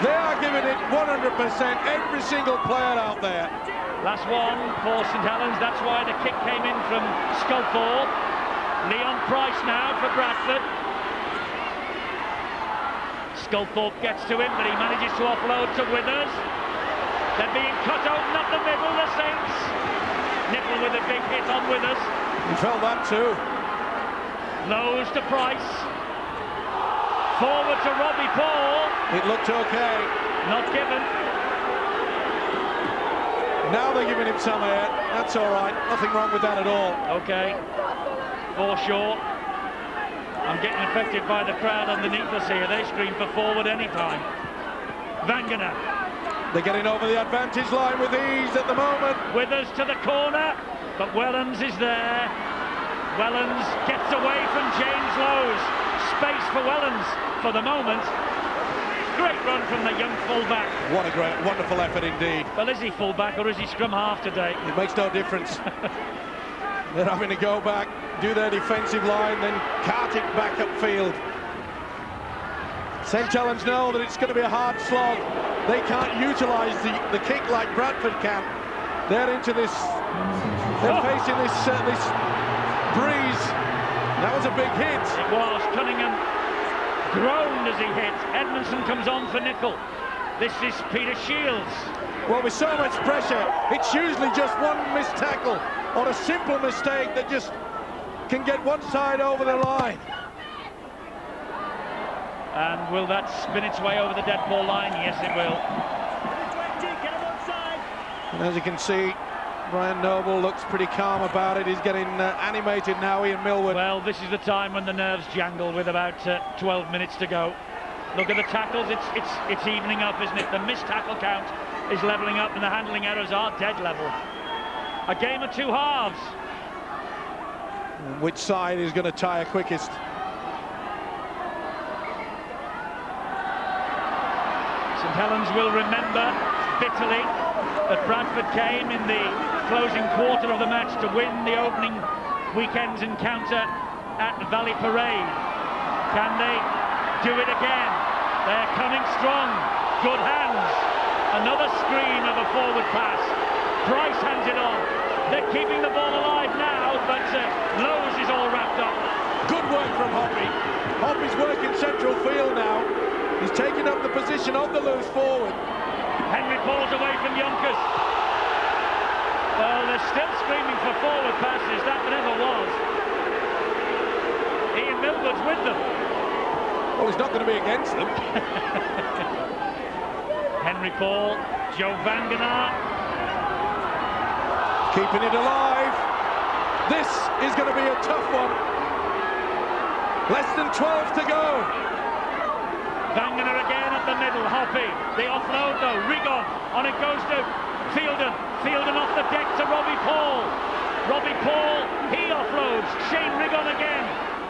They are giving it 100%, every single player out there. Last one for St Helens. That's why the kick came in from Sculthorpe. Leon Price now for Bradford. Sculthorpe gets to him, but he manages to offload to Withers. They're being cut open up the middle, the Saints. Nipple with a big hit on Withers. He felt that too. Lowe's to Price. Forward to Robbie Paul. It looked okay. Not given. Now they're giving him some air. That's all right. Nothing wrong with that at all. Okay. Forshaw. I'm getting affected by the crowd underneath us here. They scream for forward anytime. Wangener. They're getting over the advantage line with ease at the moment. Withers to the corner, but Wellens is there. Wellens gets away from James Lowe's. Space for Wellens for the moment. Great run from the young fullback. What a great, wonderful effort indeed. Well, is he fullback or is he scrum half today? It makes no difference. They're having to go back, do their defensive line, then cart it back upfield. St Helens know that it's going to be a hard slog. They can't utilise the kick like Bradford can. They're into this. They're facing this breeze. That was a big hit. It was. Cunningham groaned as he hit. Edmondson comes on for nickel. This is Peter Shields. Well, with so much pressure, it's usually just one missed tackle or a simple mistake that just can get one side over the line. And will that spin its way over the dead ball line? Yes, it will. And as you can see, Brian Noble looks pretty calm about it. He's getting animated now, Ian Millward. Well, this is the time when the nerves jangle with about 12 minutes to go. Look at the tackles, it's evening up, isn't it? The missed tackle count is levelling up and the handling errors are dead level. A game of two halves. Which side is going to tire quickest? St Helens will remember bitterly that Bradford came in the closing quarter of the match to win the opening weekend's encounter at Valley Parade. Can they do it again? They're coming strong. Good hands. Another screen of a forward pass. Price hands it on. They're keeping the ball alive now, but Lowe's is all wrapped up. Good work from Hoppy. Hoppy's working central field now. He's taking up the position of the loose forward. Henry Paul's away from Yonkers. Well, they're still screaming for forward passes. That never was. Ian Millwood's with them. Well, he's not going to be against them. Henry Paul, Joe Wangener. Keeping it alive. This is going to be a tough one. Less than 12 to go. Wangener again at the middle, Hoppy. The offload though, Rigon. On it goes to Fielden. Fielden off the deck to Robbie Paul. Robbie Paul, he offloads. Shane Rigon again.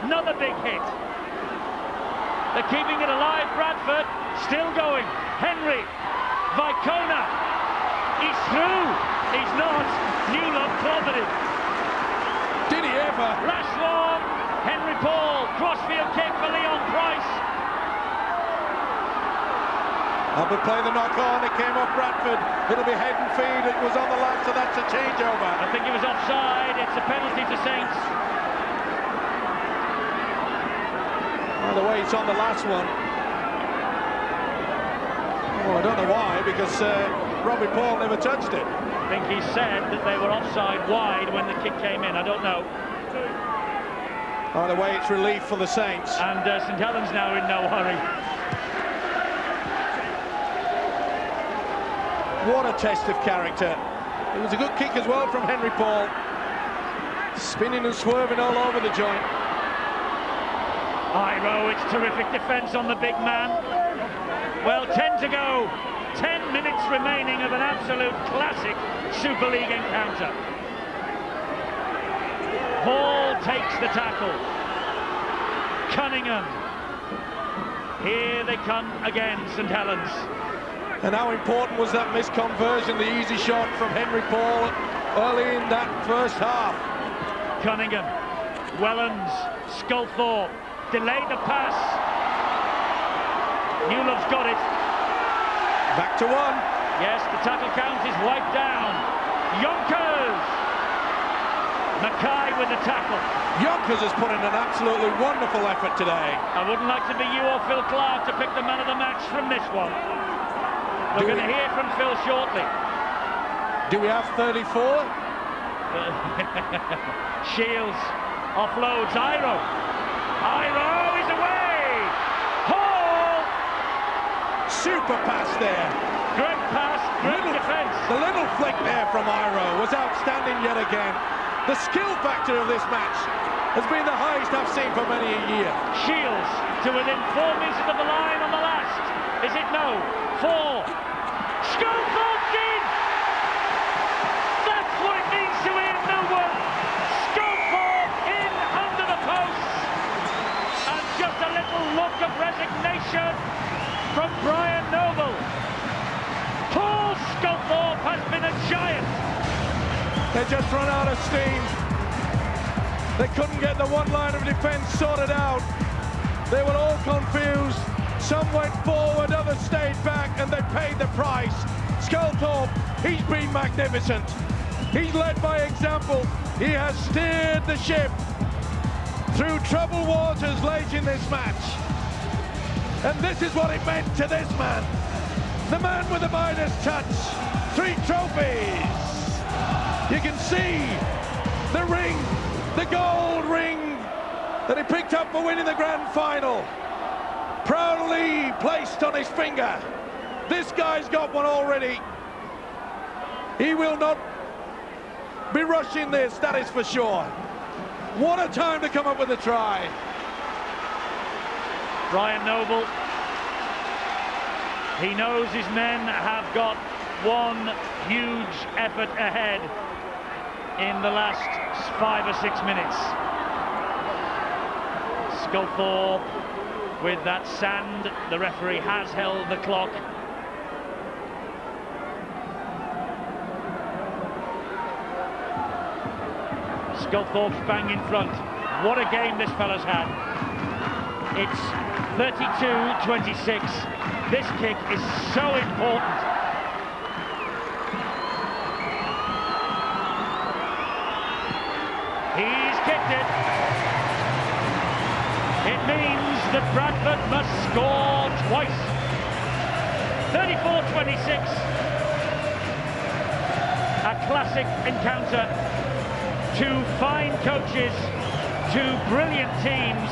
Another big hit. They're keeping it alive, Bradford. Still going. Henry. Vicona. He's through. He's not. Newlove clobbered him. Did he ever? Last one. Henry Paul. Crossfield kick for Leon Price. Albert play the knock on. It came off Bradford. It'll be head and feed. It was on the left, so that's a changeover. I think it was offside. It's a penalty to Saints. By the way, it's on the last one. Well, I don't know why, because Robbie Paul never touched it. I think he said that they were offside wide when the kick came in. I don't know. By the way, it's relief for the Saints. And St Helens now in no hurry. What a test of character. It was a good kick as well from Henry Paul. Spinning and swerving all over the joint. Iro, it's terrific defence on the big man. Well, 10 to go. 10 minutes remaining of an absolute classic Super League encounter. Hall takes the tackle. Cunningham. Here they come again, St Helens. And how important was that missed conversion, the easy shot from Henry Paul early in that first half. Cunningham, Wellens, Sculthorpe, delayed the pass. Newlove's got it. Back to one. Yes, the tackle count is wiped down. Yonkers! Mackay with the tackle. Yonkers has put in an absolutely wonderful effort today. I wouldn't like to be you or Phil Clark to pick the man of the match from this one. We're going to hear from Phil shortly. Do we have 34? Shields offloads. Iro. Iro is away. Hall. Super pass there. Great pass, great defence. The little flick there from Iro was outstanding yet again. The skill factor of this match has been the highest I've seen for many a year. Shields to within 4 metres of the line on the last. Is it no? 4. Sculthorpe's in! That's what it means to Ian Millward. Sculthorpe in under the post. And just a little look of resignation from Brian Noble. Paul Sculthorpe has been a giant. They just run out of steam. They couldn't get the one line of defence sorted out. They were all confused. Some went forward, others stayed back, and they paid the price. Sculthorpe, he's been magnificent. He's led by example. He has steered the ship through troubled waters late in this match. And this is what it meant to this man. The man with the Midas touch. 3 trophies. You can see the ring, the gold ring that he picked up for winning the grand final. Proudly placed on his finger. This guy's got one already. He will not be rushing this, that is for sure. What a time to come up with a try. Brian Noble. He knows his men have got one huge effort ahead in the last 5 or 6 minutes. Sculthorpe with that sand. The referee has held the clock. Sculthorpe's bang in front. What a game this fella's had. It's 32-26. This kick is so important. He's kicked it. It means that Bradford must score twice. 34-26. A classic encounter. 2 fine coaches, 2 brilliant teams,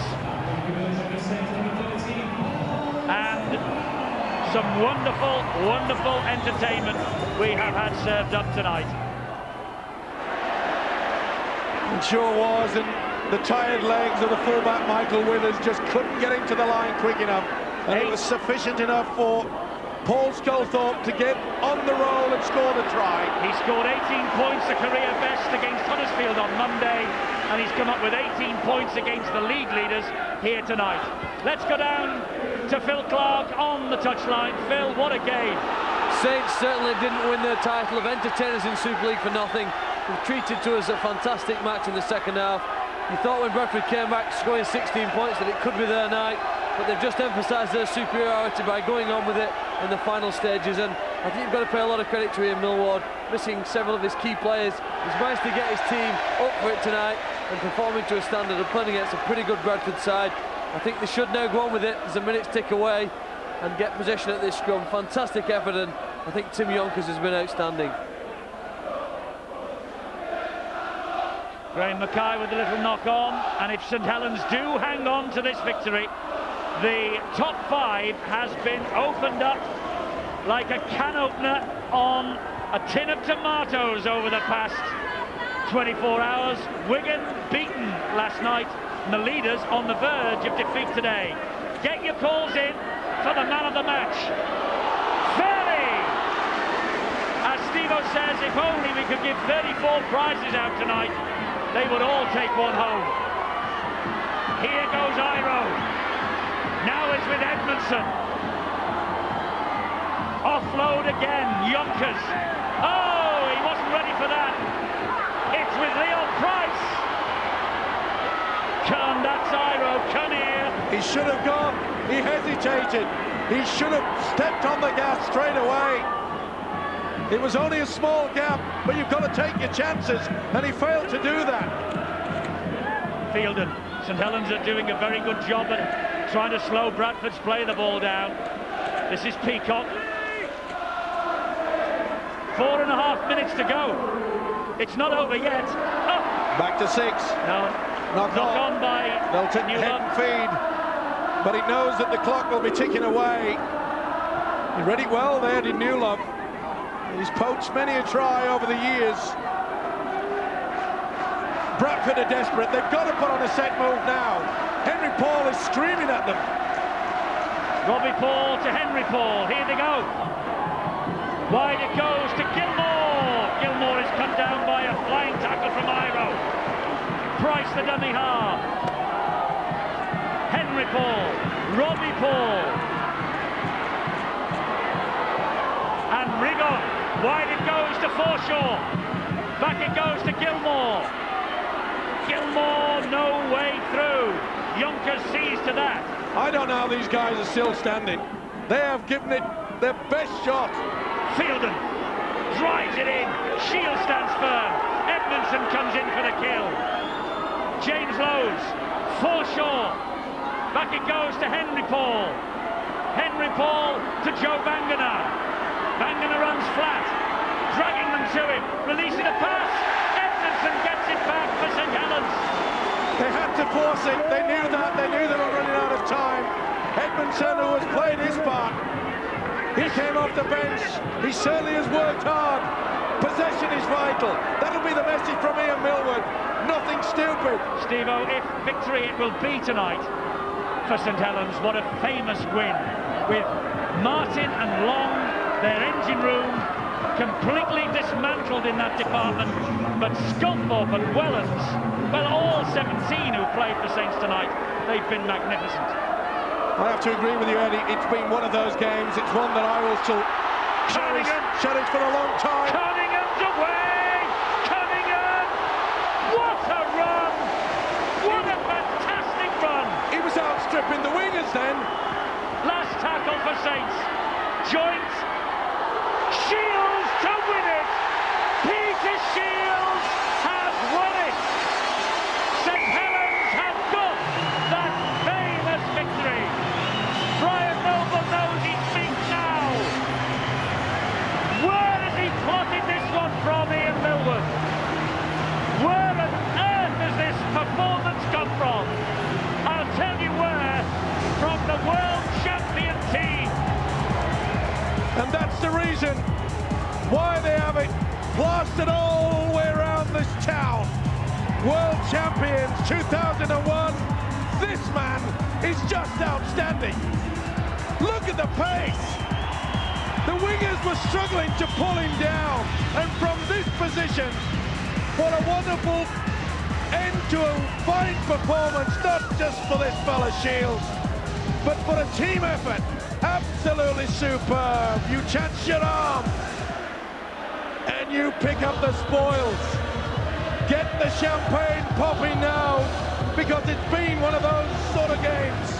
and some wonderful, wonderful entertainment we have had served up tonight. It sure was, and the tired legs of the fullback Michael Withers just couldn't get him to the line quick enough, and it was sufficient enough for Paul Sculthorpe to get on the roll and score the try. He scored 18 points, a career best against Huddersfield on Monday, and he's come up with 18 points against the league leaders here tonight. Let's go down to Phil Clark on the touchline. Phil, what a game. Saints certainly didn't win their title of entertainers in Super League for nothing. It was treated to us a fantastic match in the second half. You thought when Bradford came back scoring 16 points that it could be their night, but they've just emphasised their superiority by going on with it in the final stages, and I think you've got to pay a lot of credit to Ian Millward, missing several of his key players. He's managed to get his team up for it tonight and performing to a standard and playing against a pretty good Bradford side. I think they should now go on with it as the minutes tick away and get possession at this scrum. Fantastic effort, and I think Tim Yonkers has been outstanding. Graham Mackay with a little knock on, and if St Helens do hang on to this victory, the top 5 has been opened up like a can opener on a tin of tomatoes over the past 24 hours. Wigan beaten last night, and the leaders on the verge of defeat today. Get your calls in for the man of the match. Fairly! As Steve-O says, if only we could give 34 prizes out tonight, they would all take one home. Here goes Iro. Now it's with Edmondson. Offload again, Yonkers. Oh, he wasn't ready for that. It's with Leon Price. Come, that's Iro, come here. He should have gone. He hesitated. He should have stepped on the gas straight away. It was only a small gap, but you've got to take your chances, and he failed to do that. Fielden. St Helens are doing a very good job at trying to slow Bradford's play the ball down. This is Peacock. 4.5 minutes to go. It's not over yet. Oh. Back to 6. No. Knock on by they'll take the head and feed, but he knows that the clock will be ticking away. He read it well there, did Newlove. He's poached many a try over the years. Bradford are desperate. They've got to put on a set move now. Henry Paul is screaming at them. Robbie Paul to Henry Paul. Here they go. Wide it goes to Gilmore. Gilmore is cut down by a flying tackle from Iro. Price the dummy half. Henry Paul. Robbie Paul. And Rigon. Wide it goes to Forshaw. Back it goes to Gilmore. Gilmore, no way through. Yonkers sees to that. I don't know how these guys are still standing. They have given it their best shot. Fielden drives it in. Shield stands firm. Edmondson comes in for the kill. James Lowes. Forshaw. Back it goes to Henry Paul. Henry Paul to Joe Vangana. Vangana runs flat. Dragging them to him. Releasing a pass. Edmondson gets it back for St Helens. They had to force it. They knew that. They knew they were running out of time. Edmondson, who has played his part, he came off the bench. He certainly has worked hard. Possession is vital. That'll be the message from Ian Millward. Nothing stupid. Steve-O, if victory it will be tonight for St Helens. What a famous win. With Martin and Long, their engine room, completely dismantled in that department. But Sculthorpe and Wellens, well, all 17 who played for Saints tonight, they've been magnificent. I have to agree with you, Eddie. It's been one of those games. It's one that I will still cherish for a long time. Cunningham's away! Cunningham! What a run! What a fantastic run! He was outstripping the wingers then. Last tackle for Saints. Joint. Shields to win it! Peter Shields has won it! St Helens have got that famous victory! Brian Noble knows he speaks now! Where has he plotted this one from, Ian Millward? Where on earth has this performance come from? I'll tell you where, from the world champion team! And that's the reason why they have it plastered all the way around this town. World champions 2001. This man is just outstanding. Look at the pace. The wingers were struggling to pull him down. And from this position, what a wonderful end to a fine performance, not just for this fella Shields, but for a team effort. Absolutely superb. You chance your arm and you pick up the spoils. Get the champagne popping now, because it's been one of those sort of games.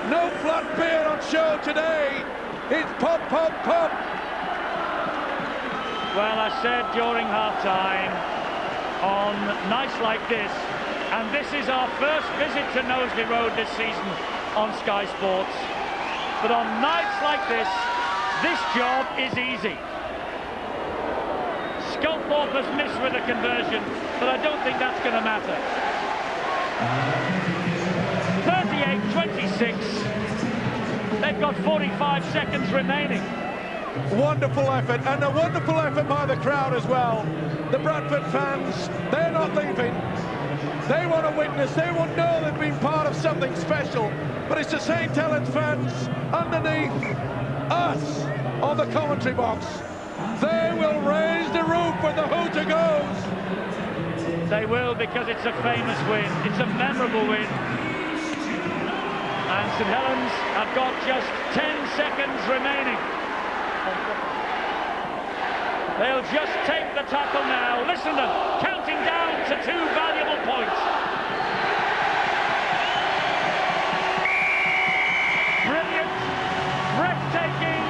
No flat beer on show today. It's pop, pop, pop. Well, I said during half-time, on nights like this, and this is our first visit to Knowsley Road this season on Sky Sports, but on nights like this job is easy. Sculthorpe has missed with a conversion, but I don't think that's going to matter. 38-26. They've got 45 seconds remaining. Wonderful effort, and a wonderful effort by the crowd as well. The Bradford fans, they're not leaving. They want to witness, they will know they've been part of something special. But it's the St Helens fans underneath us on the commentary box. They will raise the roof when the hooter goes. They will, because it's a famous win. It's a memorable win. And St Helens have got just 10 seconds remaining. They'll just take the tackle now. Listen to them, counting down to 2 valuable points. Brilliant, breathtaking,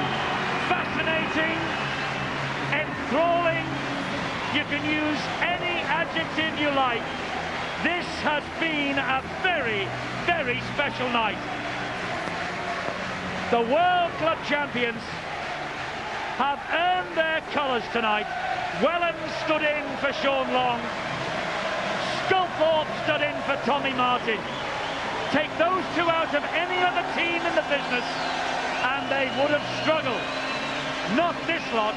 fascinating, enthralling. You can use any adjective you like. This has been a very, very special night. The World Club Champions have earned their colours tonight. Wellens stood in for Sean Long. Sculthorpe stood in for Tommy Martin. Take those two out of any other team in the business and they would have struggled. Not this lot.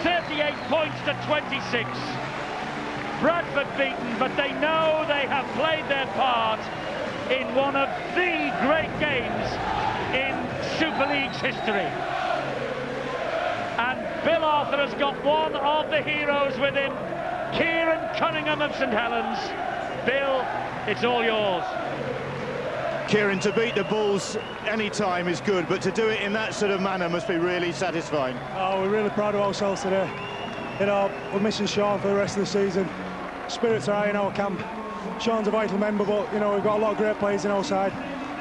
38 points to 26. Bradford beaten, but they know they have played their part in one of the great games in Super League's history. And Bill Arthur has got one of the heroes with him, Kieran Cunningham of St Helens. Bill, it's all yours. Kieran, to beat the Bulls any time is good, but to do it in that sort of manner must be really satisfying. Oh, we're really proud of ourselves today. You know, we're missing Sean for the rest of the season. Spirits are high in our camp. Sean's a vital member, but, you know, we've got a lot of great players in our side,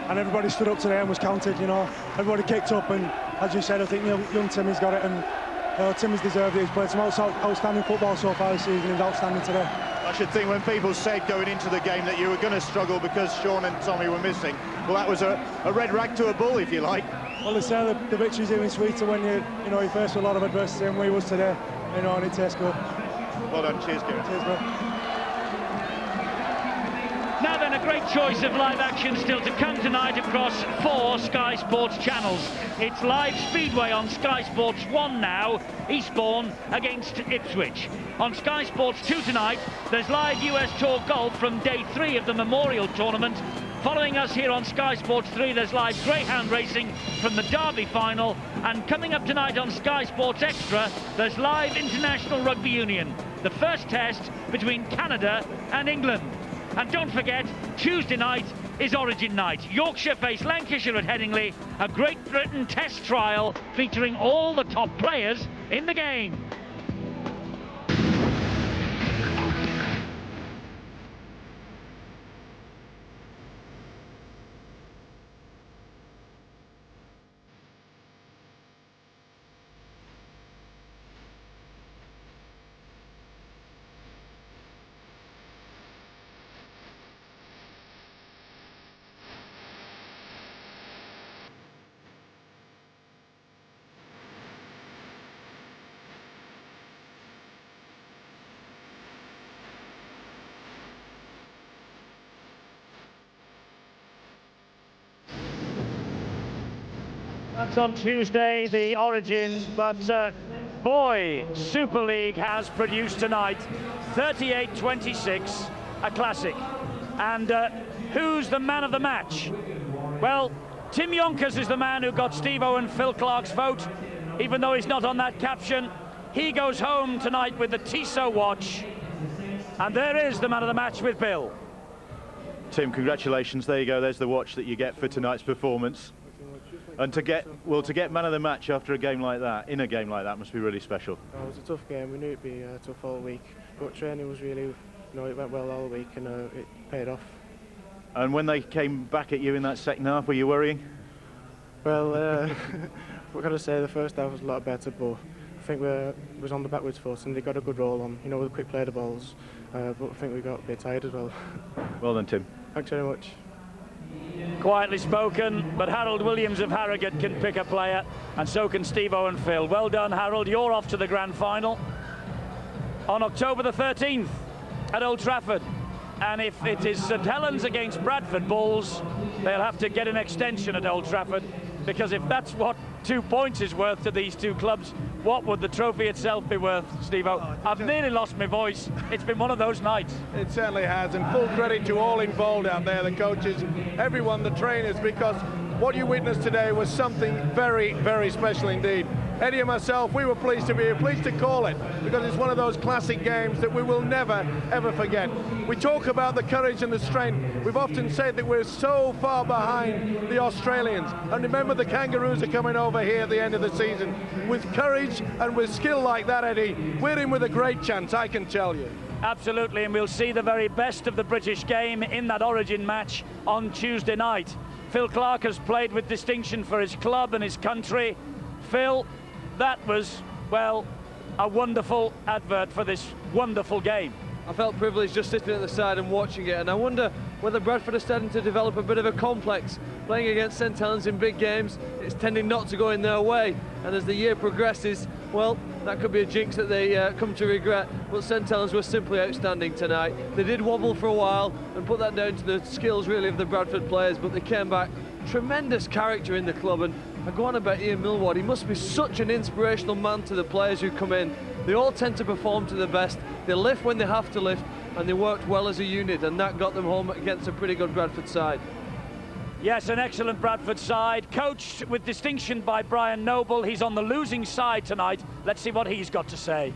and everybody stood up today and was counted, you know. Everybody kicked up, and as you said, I think young Timmy's got it, and Timmy's deserved it. He's played some outstanding football so far this season. He's outstanding today. I should think when people said going into the game that you were going to struggle because Sean and Tommy were missing, well, that was a red rag to a bull, if you like. Well, they say the victory's even sweeter when you face a lot of adversity, and we was today, you know, and it tastes good. Well done, cheers, Kieran. Cheers, bro. Now then, a great choice of live action still to come tonight across 4 Sky Sports channels. It's live Speedway on Sky Sports 1 now, Eastbourne against Ipswich. On Sky Sports 2 tonight, there's live US Tour Golf from day 3 of the Memorial Tournament. Following us here on Sky Sports 3, there's live Greyhound racing from the Derby final. And coming up tonight on Sky Sports Extra, there's live International Rugby Union, the first test between Canada and England. And don't forget, Tuesday night is Origin night. Yorkshire face Lancashire at Headingley, a Great Britain test trial featuring all the top players in the game. That's on Tuesday, the Origin, but boy, Super League has produced tonight 38-26, a classic. And who's the man of the match? Well, Tim Yonkers is the man who got Steve-O and Phil Clark's vote, even though he's not on that caption. He goes home tonight with the Tissot watch, and there is the man of the match with Bill. Tim, congratulations. There you go. There's the watch that you get for tonight's performance. And to get man of the match after a game like that, in a game like that, must be really special. It was a tough game. We knew it'd be tough all week, but training was really, it went well all week, and it paid off. And when they came back at you in that second half, were you worrying? Well, we've got to say the first half was a lot better, but I think we was on the backwards foot, and they got a good roll on, with a quick play of the balls. But I think we got a bit tired as well. Well done, Tim. Thanks very much. Quietly spoken, but Harold Williams of Harrogate can pick a player, and so can Steve-O and Phil. Well done, Harold. You're off to the grand final on October the 13th at Old Trafford. And if it is St Helens against Bradford Bulls, they'll have to get an extension at Old Trafford, because if that's what 2 points is worth to these two clubs, what would the trophy itself be worth, Steve-O? I've nearly lost my voice. It's been one of those nights. It certainly has, and full credit to all involved out there, the coaches, everyone, the trainers, because what you witnessed today was something very, very special indeed. Eddie and myself, we were pleased to be here, pleased to call it, because it's one of those classic games that we will never, ever forget. We talk about the courage and the strength. We've often said that we're so far behind the Australians. And remember, the Kangaroos are coming over here at the end of the season. With courage and with skill like that, Eddie, we're in with a great chance, I can tell you. Absolutely, and we'll see the very best of the British game in that Origin match on Tuesday night. Phil Clark has played with distinction for his club and his country. Phil, that was, well, a wonderful advert for this wonderful game. I felt privileged just sitting at the side and watching it, and I wonder whether Bradford are starting to develop a bit of a complex. Playing against St Helens in big games, it's tending not to go in their way, and as the year progresses, well, that could be a jinx that they come to regret. But St Helens were simply outstanding tonight. They did wobble for a while and put that down to the skills really of the Bradford players, but they came back tremendous character in the club, and I go on about Ian Millward. He must be such an inspirational man to the players who come in. They all tend to perform to their best. They lift when they have to lift, and they worked well as a unit, and that got them home against a pretty good Bradford side. Yes, an excellent Bradford side, coached with distinction by Brian Noble. He's on the losing side tonight. Let's see what he's got to say.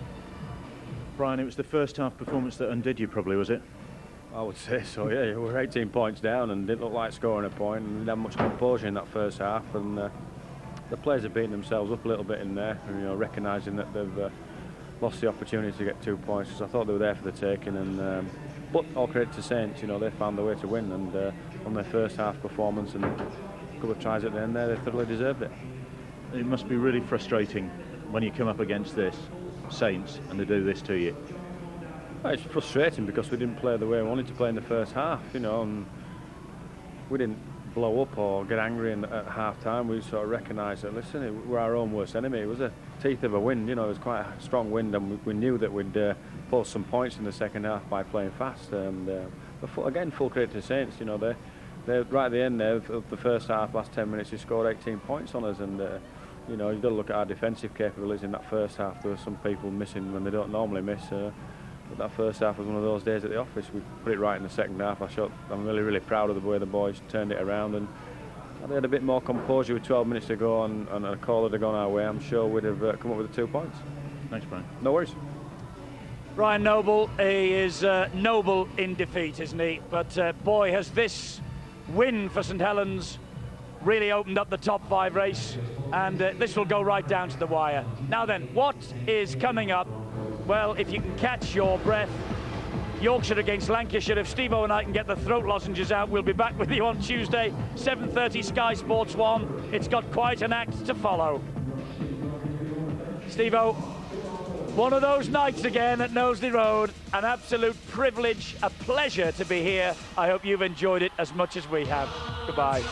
Brian, it was the first half performance that undid you, probably, was it? I would say so, yeah. We were 18 points down and didn't look like scoring a point, and didn't have much composure in that first half, and the players have beaten themselves up a little bit in there, and, you know, recognising that they've lost the opportunity to get 2 points, because I thought they were there for the taking, and but all credit to Saints, you know, they found the way to win, and on their first half performance and a couple of tries at the end there, they thoroughly deserved it. It must be really frustrating when you come up against this, Saints, and they do this to you. Well, it's frustrating because we didn't play the way we wanted to play in the first half, you know, and we didn't blow up or get angry at half time. We sort of recognised that, listen, we're our own worst enemy. It was a teeth of a wind, you know, it was quite a strong wind, and we knew that we'd pull some points in the second half by playing fast. And but again, full credit to Saints, you know, they're right at the end there of the first half, last 10 minutes, they scored 18 points on us, and you know, you've got to look at our defensive capabilities in that first half. There were some people missing when they don't normally miss. But that first half was one of those days at the office. We put it right in the second half. I'm really proud of the way the boys turned it around, and they had a bit more composure with 12 minutes to go, and a call had gone our way, I'm sure we'd have come up with the 2 points. Thanks, Brian. No worries. Brian Noble, he is noble in defeat, isn't he? But boy, has this win for St Helens really opened up the top 5 race, and this will go right down to the wire. Now then, what is coming up? Well, if you can catch your breath, Yorkshire against Lancashire. If Steve-O and I can get the throat lozenges out, we'll be back with you on Tuesday, 7:30 Sky Sports 1. It's got quite an act to follow. Steve-O, one of those nights again at Knowsley Road. An absolute privilege, a pleasure to be here. I hope you've enjoyed it as much as we have. Goodbye.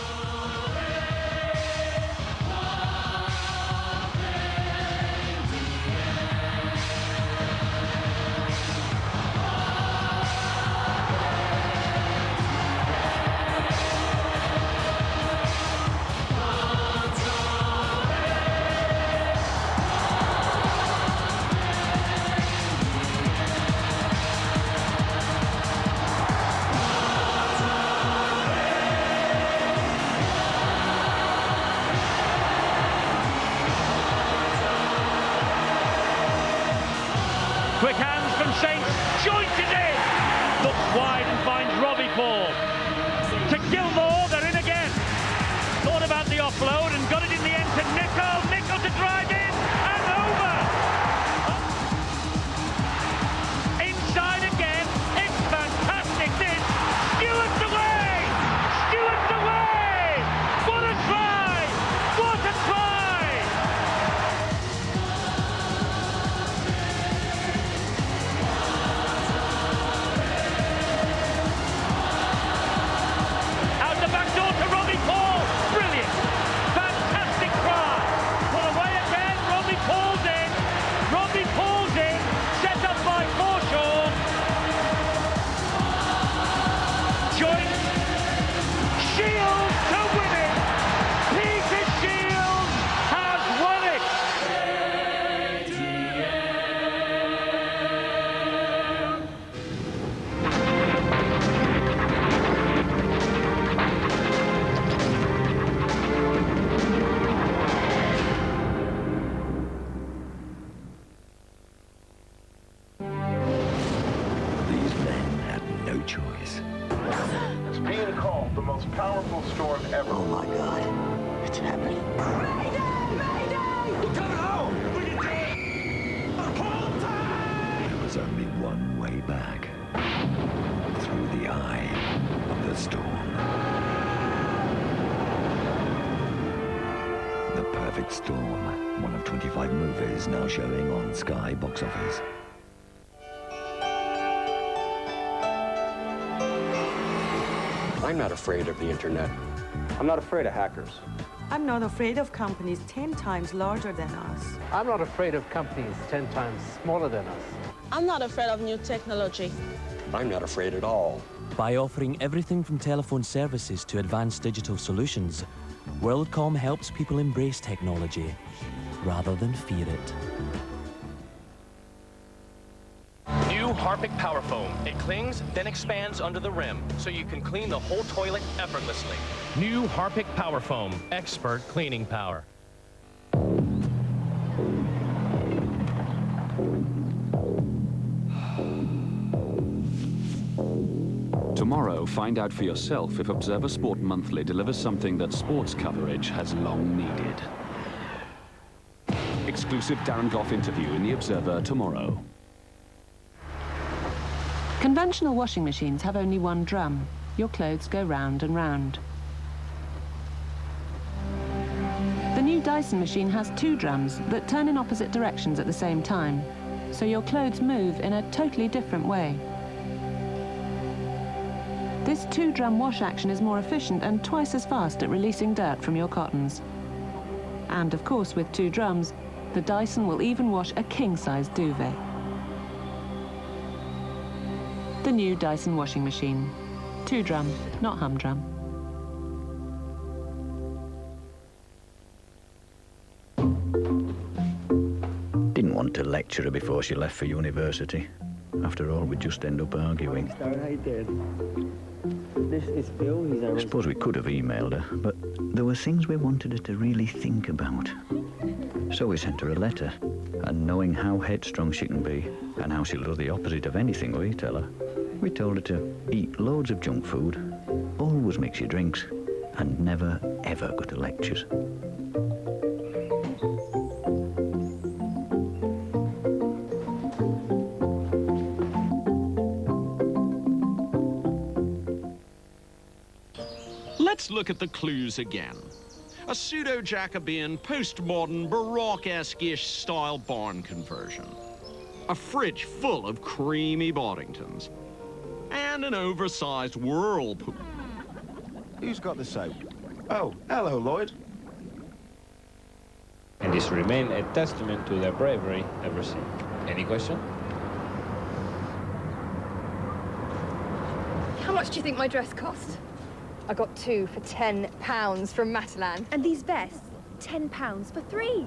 Quick hands from Saints, jointed in! Looks wide and finds Robbie Paul. To Gilmore, they're in again. Thought about the offload and got it in the end to Nicol. Nicol to drive in and over! Inside again, it's fantastic this! Stewart's away! Stewart's away! What a try! What a try! Storm, one of 25 movies now showing on Sky Box Office. I'm not afraid of the internet. I'm not afraid of hackers. I'm not afraid of companies 10 times larger than us. I'm not afraid of companies 10 times smaller than us. I'm not afraid of new technology. I'm not afraid at all. By offering everything from telephone services to advanced digital solutions, WorldCom helps people embrace technology rather than fear it. New Harpic Power Foam. It clings, then expands under the rim, so you can clean the whole toilet effortlessly. New Harpic Power Foam. Expert cleaning power. Tomorrow, find out for yourself if Observer Sport Monthly delivers something that sports coverage has long needed. Exclusive Darren Goff interview in The Observer tomorrow. Conventional washing machines have only one drum. Your clothes go round and round. The new Dyson machine has two drums that turn in opposite directions at the same time, so your clothes move in a totally different way. This two-drum wash action is more efficient and twice as fast at releasing dirt from your cottons. And of course, with two drums, the Dyson will even wash a king-size duvet. The new Dyson washing machine. Two-drum, not humdrum. Didn't want to lecture her before she left for university. After all, we'd just end up arguing. This is Bill. I suppose we could have emailed her, but there were things we wanted her to really think about. So we sent her a letter, and knowing how headstrong she can be, and how she'll do the opposite of anything we tell her, we told her to eat loads of junk food, always mix your drinks, and never, ever go to lectures. Let's look at the clues again. A pseudo-Jacobean, postmodern, Baroque-esque-ish style barn conversion. A fridge full of creamy Boddingtons. And an oversized whirlpool. Who's got the soap? Oh, hello, Lloyd. And this remains a testament to their bravery ever since. Any question? How much do you think my dress cost? I got two for £10 from Matalan. And these vests, £10 for 3.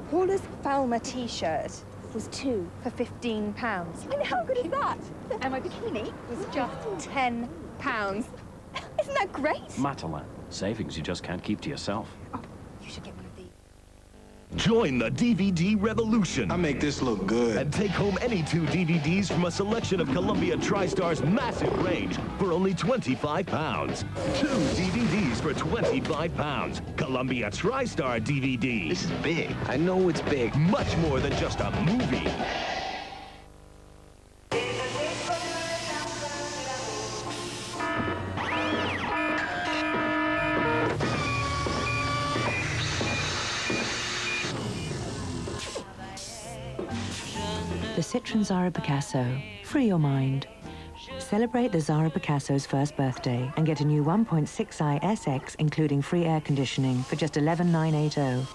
Paula's Falmer t-shirt was 2 for £15. I mean, how good is that? And my bikini was just £10. Isn't that great? Matalan. Savings you just can't keep to yourself. Oh, you should get one of these. Join the DVD revolution. I make this look good. And take home any 2 DVDs from a selection of Columbia TriStar's massive range for only £25. 2 DVDs for £25. Columbia TriStar DVD. This is big. I know it's big. Much more than just a movie. The Citroën Zara Picasso. Free your mind. Celebrate the Zara Picasso's first birthday and get a new 1.6i SX including free air conditioning for just $11,980.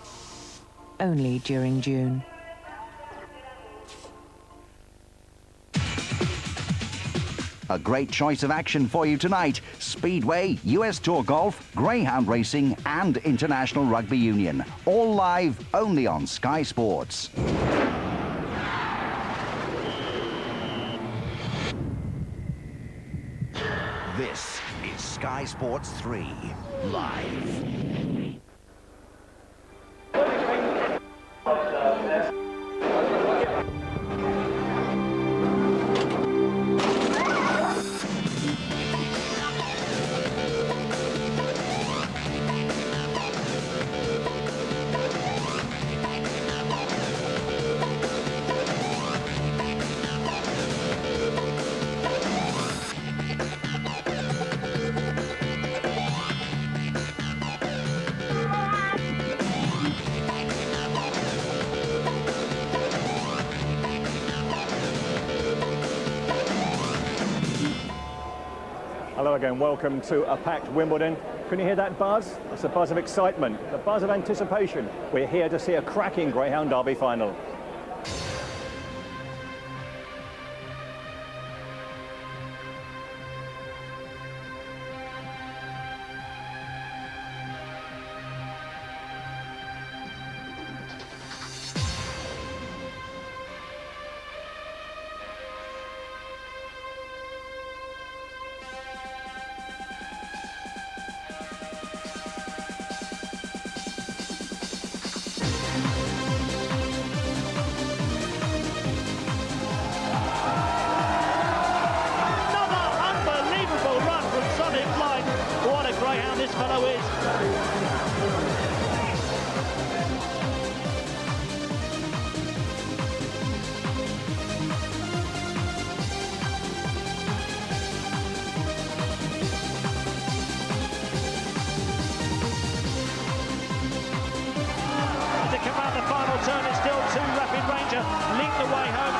Only during June. A great choice of action for you tonight. Speedway, US Tour Golf, Greyhound Racing and International Rugby Union. All live, only on Sky Sports. This is Sky Sports 3, live. Hello again, welcome to a packed Wimbledon. Can you hear that buzz? It's a buzz of excitement, the buzz of anticipation. We're here to see a cracking Greyhound Derby final. fellow is. To come out the final turn, it's still two. Rapid Ranger lead the way home.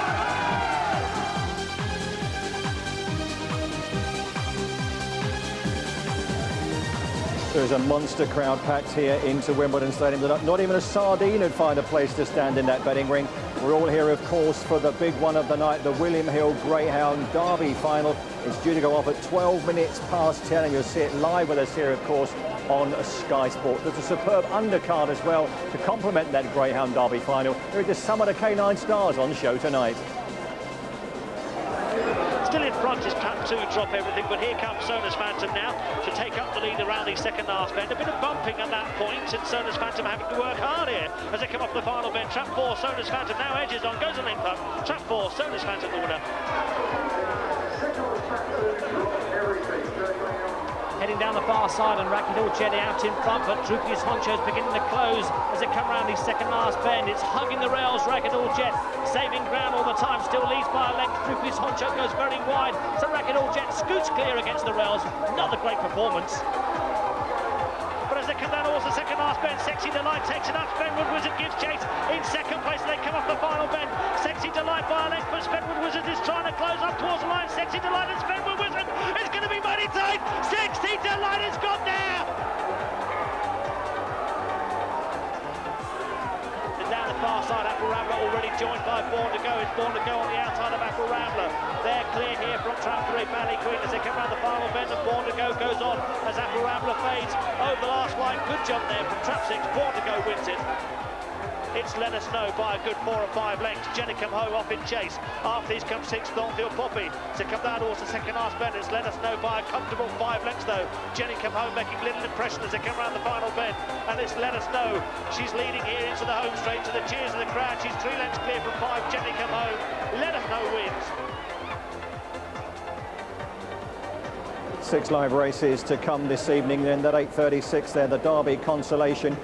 There's a monster crowd packed here into Wimbledon Stadium. Not even a sardine would find a place to stand in that betting ring. We're all here, of course, for the big one of the night, the William Hill Greyhound Derby final. It's due to go off at 12 minutes past 10, and you'll see it live with us here, of course, on Sky Sport. There's a superb undercard as well to complement that Greyhound Derby final. There are just some of the K9 stars on show tonight. Still in front is Trap 2, Drop Everything, but here comes Sonus Phantom now to take up the lead around the second last bend. A bit of bumping at that point, and Sonus Phantom having to work hard here as they come off the final bend. Trap 4, Sonus Phantom now edges on, goes a length up. Trap 4, Sonus Phantom the winner. Heading down the far side, and Rakidal Jetty out in front, but Drupius Honcho's beginning to close as they come around the second last bend. It's hugging the rails, Rakidal Jet saving ground all the time, still leads by a length. Drupius Honcho goes very wide, so Rakidal Jet scoots clear against the rails. Another great performance. But as they come down towards the second last bend, Sexy Delight takes it up. Spenwood Wizard gives chase in second place. They come off the final bend. Sexy Delight by a length, but Spenwood Wizard is trying to close up towards the line. Sexy Delight and Spenwood Wizard is going to be mighty tight. Sexy Delight has got there. And down the far side, Apple Rambler already joined by Born to Go. It's Born to Go on the outside of Apple Rambler. They're clear here from Trap 3, Valley Queen, as they come around the final bend, and Born to Go goes on as Apple Rambler fades over the last line. Good jump there from Trap 6. Born to Go wins it. It's Let Us Know by a good 4 or 5 lengths. Jenny Come Home off in chase. After these come 6, Thornfield Poppy. To come down towards the second last bend, it's Let Us Know by a comfortable 5 lengths though. Jenny Come Home making little impression as they come around the final bend. And it's Let Us Know. She's leading here into the home straight to the cheers of the crowd. She's 3 lengths clear from 5. Jenny Come Home. Let Us Know wins. 6 live races to come this evening. Then that 8:36 there, the Derby Consolation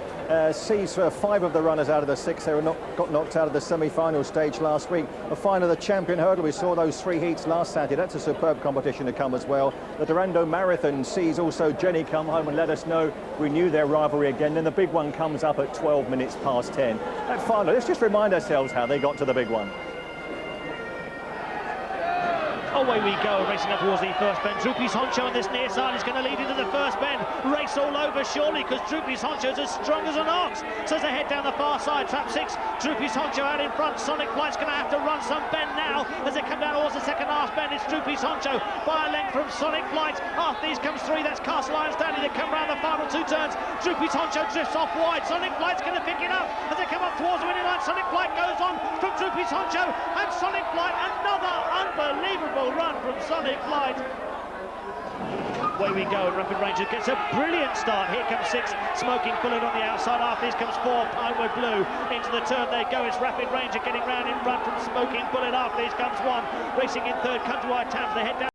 sees 5 of the runners out of the 6 who got knocked out of the semi-final stage last week. The final of the Champion Hurdle, we saw those 3 heats last Saturday. That's a superb competition to come as well. The Durando Marathon sees also Jenny Come Home and Let Us Know renew their rivalry again. Then the big one comes up at 12 minutes past 10. That final, let's just remind ourselves how they got to the big one. Away we go, racing up towards the first bend. Drupius Honcho on this near side is going to lead into the first bend. Race all over surely, because Drupius Honcho's as strong as an ox. So as they head down the far side, Trap 6, Drupius Honcho out in front. Sonic Flight's going to have to run some bend now as they come down towards the second last bend. It's Drupius Honcho by a length from Sonic Flight. After these comes 3, that's Castle Iron Stanley. They come round the final 2 turns. Drupius Honcho drifts off wide. Sonic Flight's going to pick it up as they come up towards the winning line. Sonic Flight goes on from Drupius Honcho, and Sonic Flight, another unbelievable run from Sonic Flight. Away we go, and Rapid Ranger gets a brilliant start. Here comes 6, Smoking Bullet on the outside. After this comes 4, Pinewood Blue. Into the turn they go. It's Rapid Ranger getting round in front from Smoking Bullet. After this comes 1, racing in third, Countrywide Tams. They head down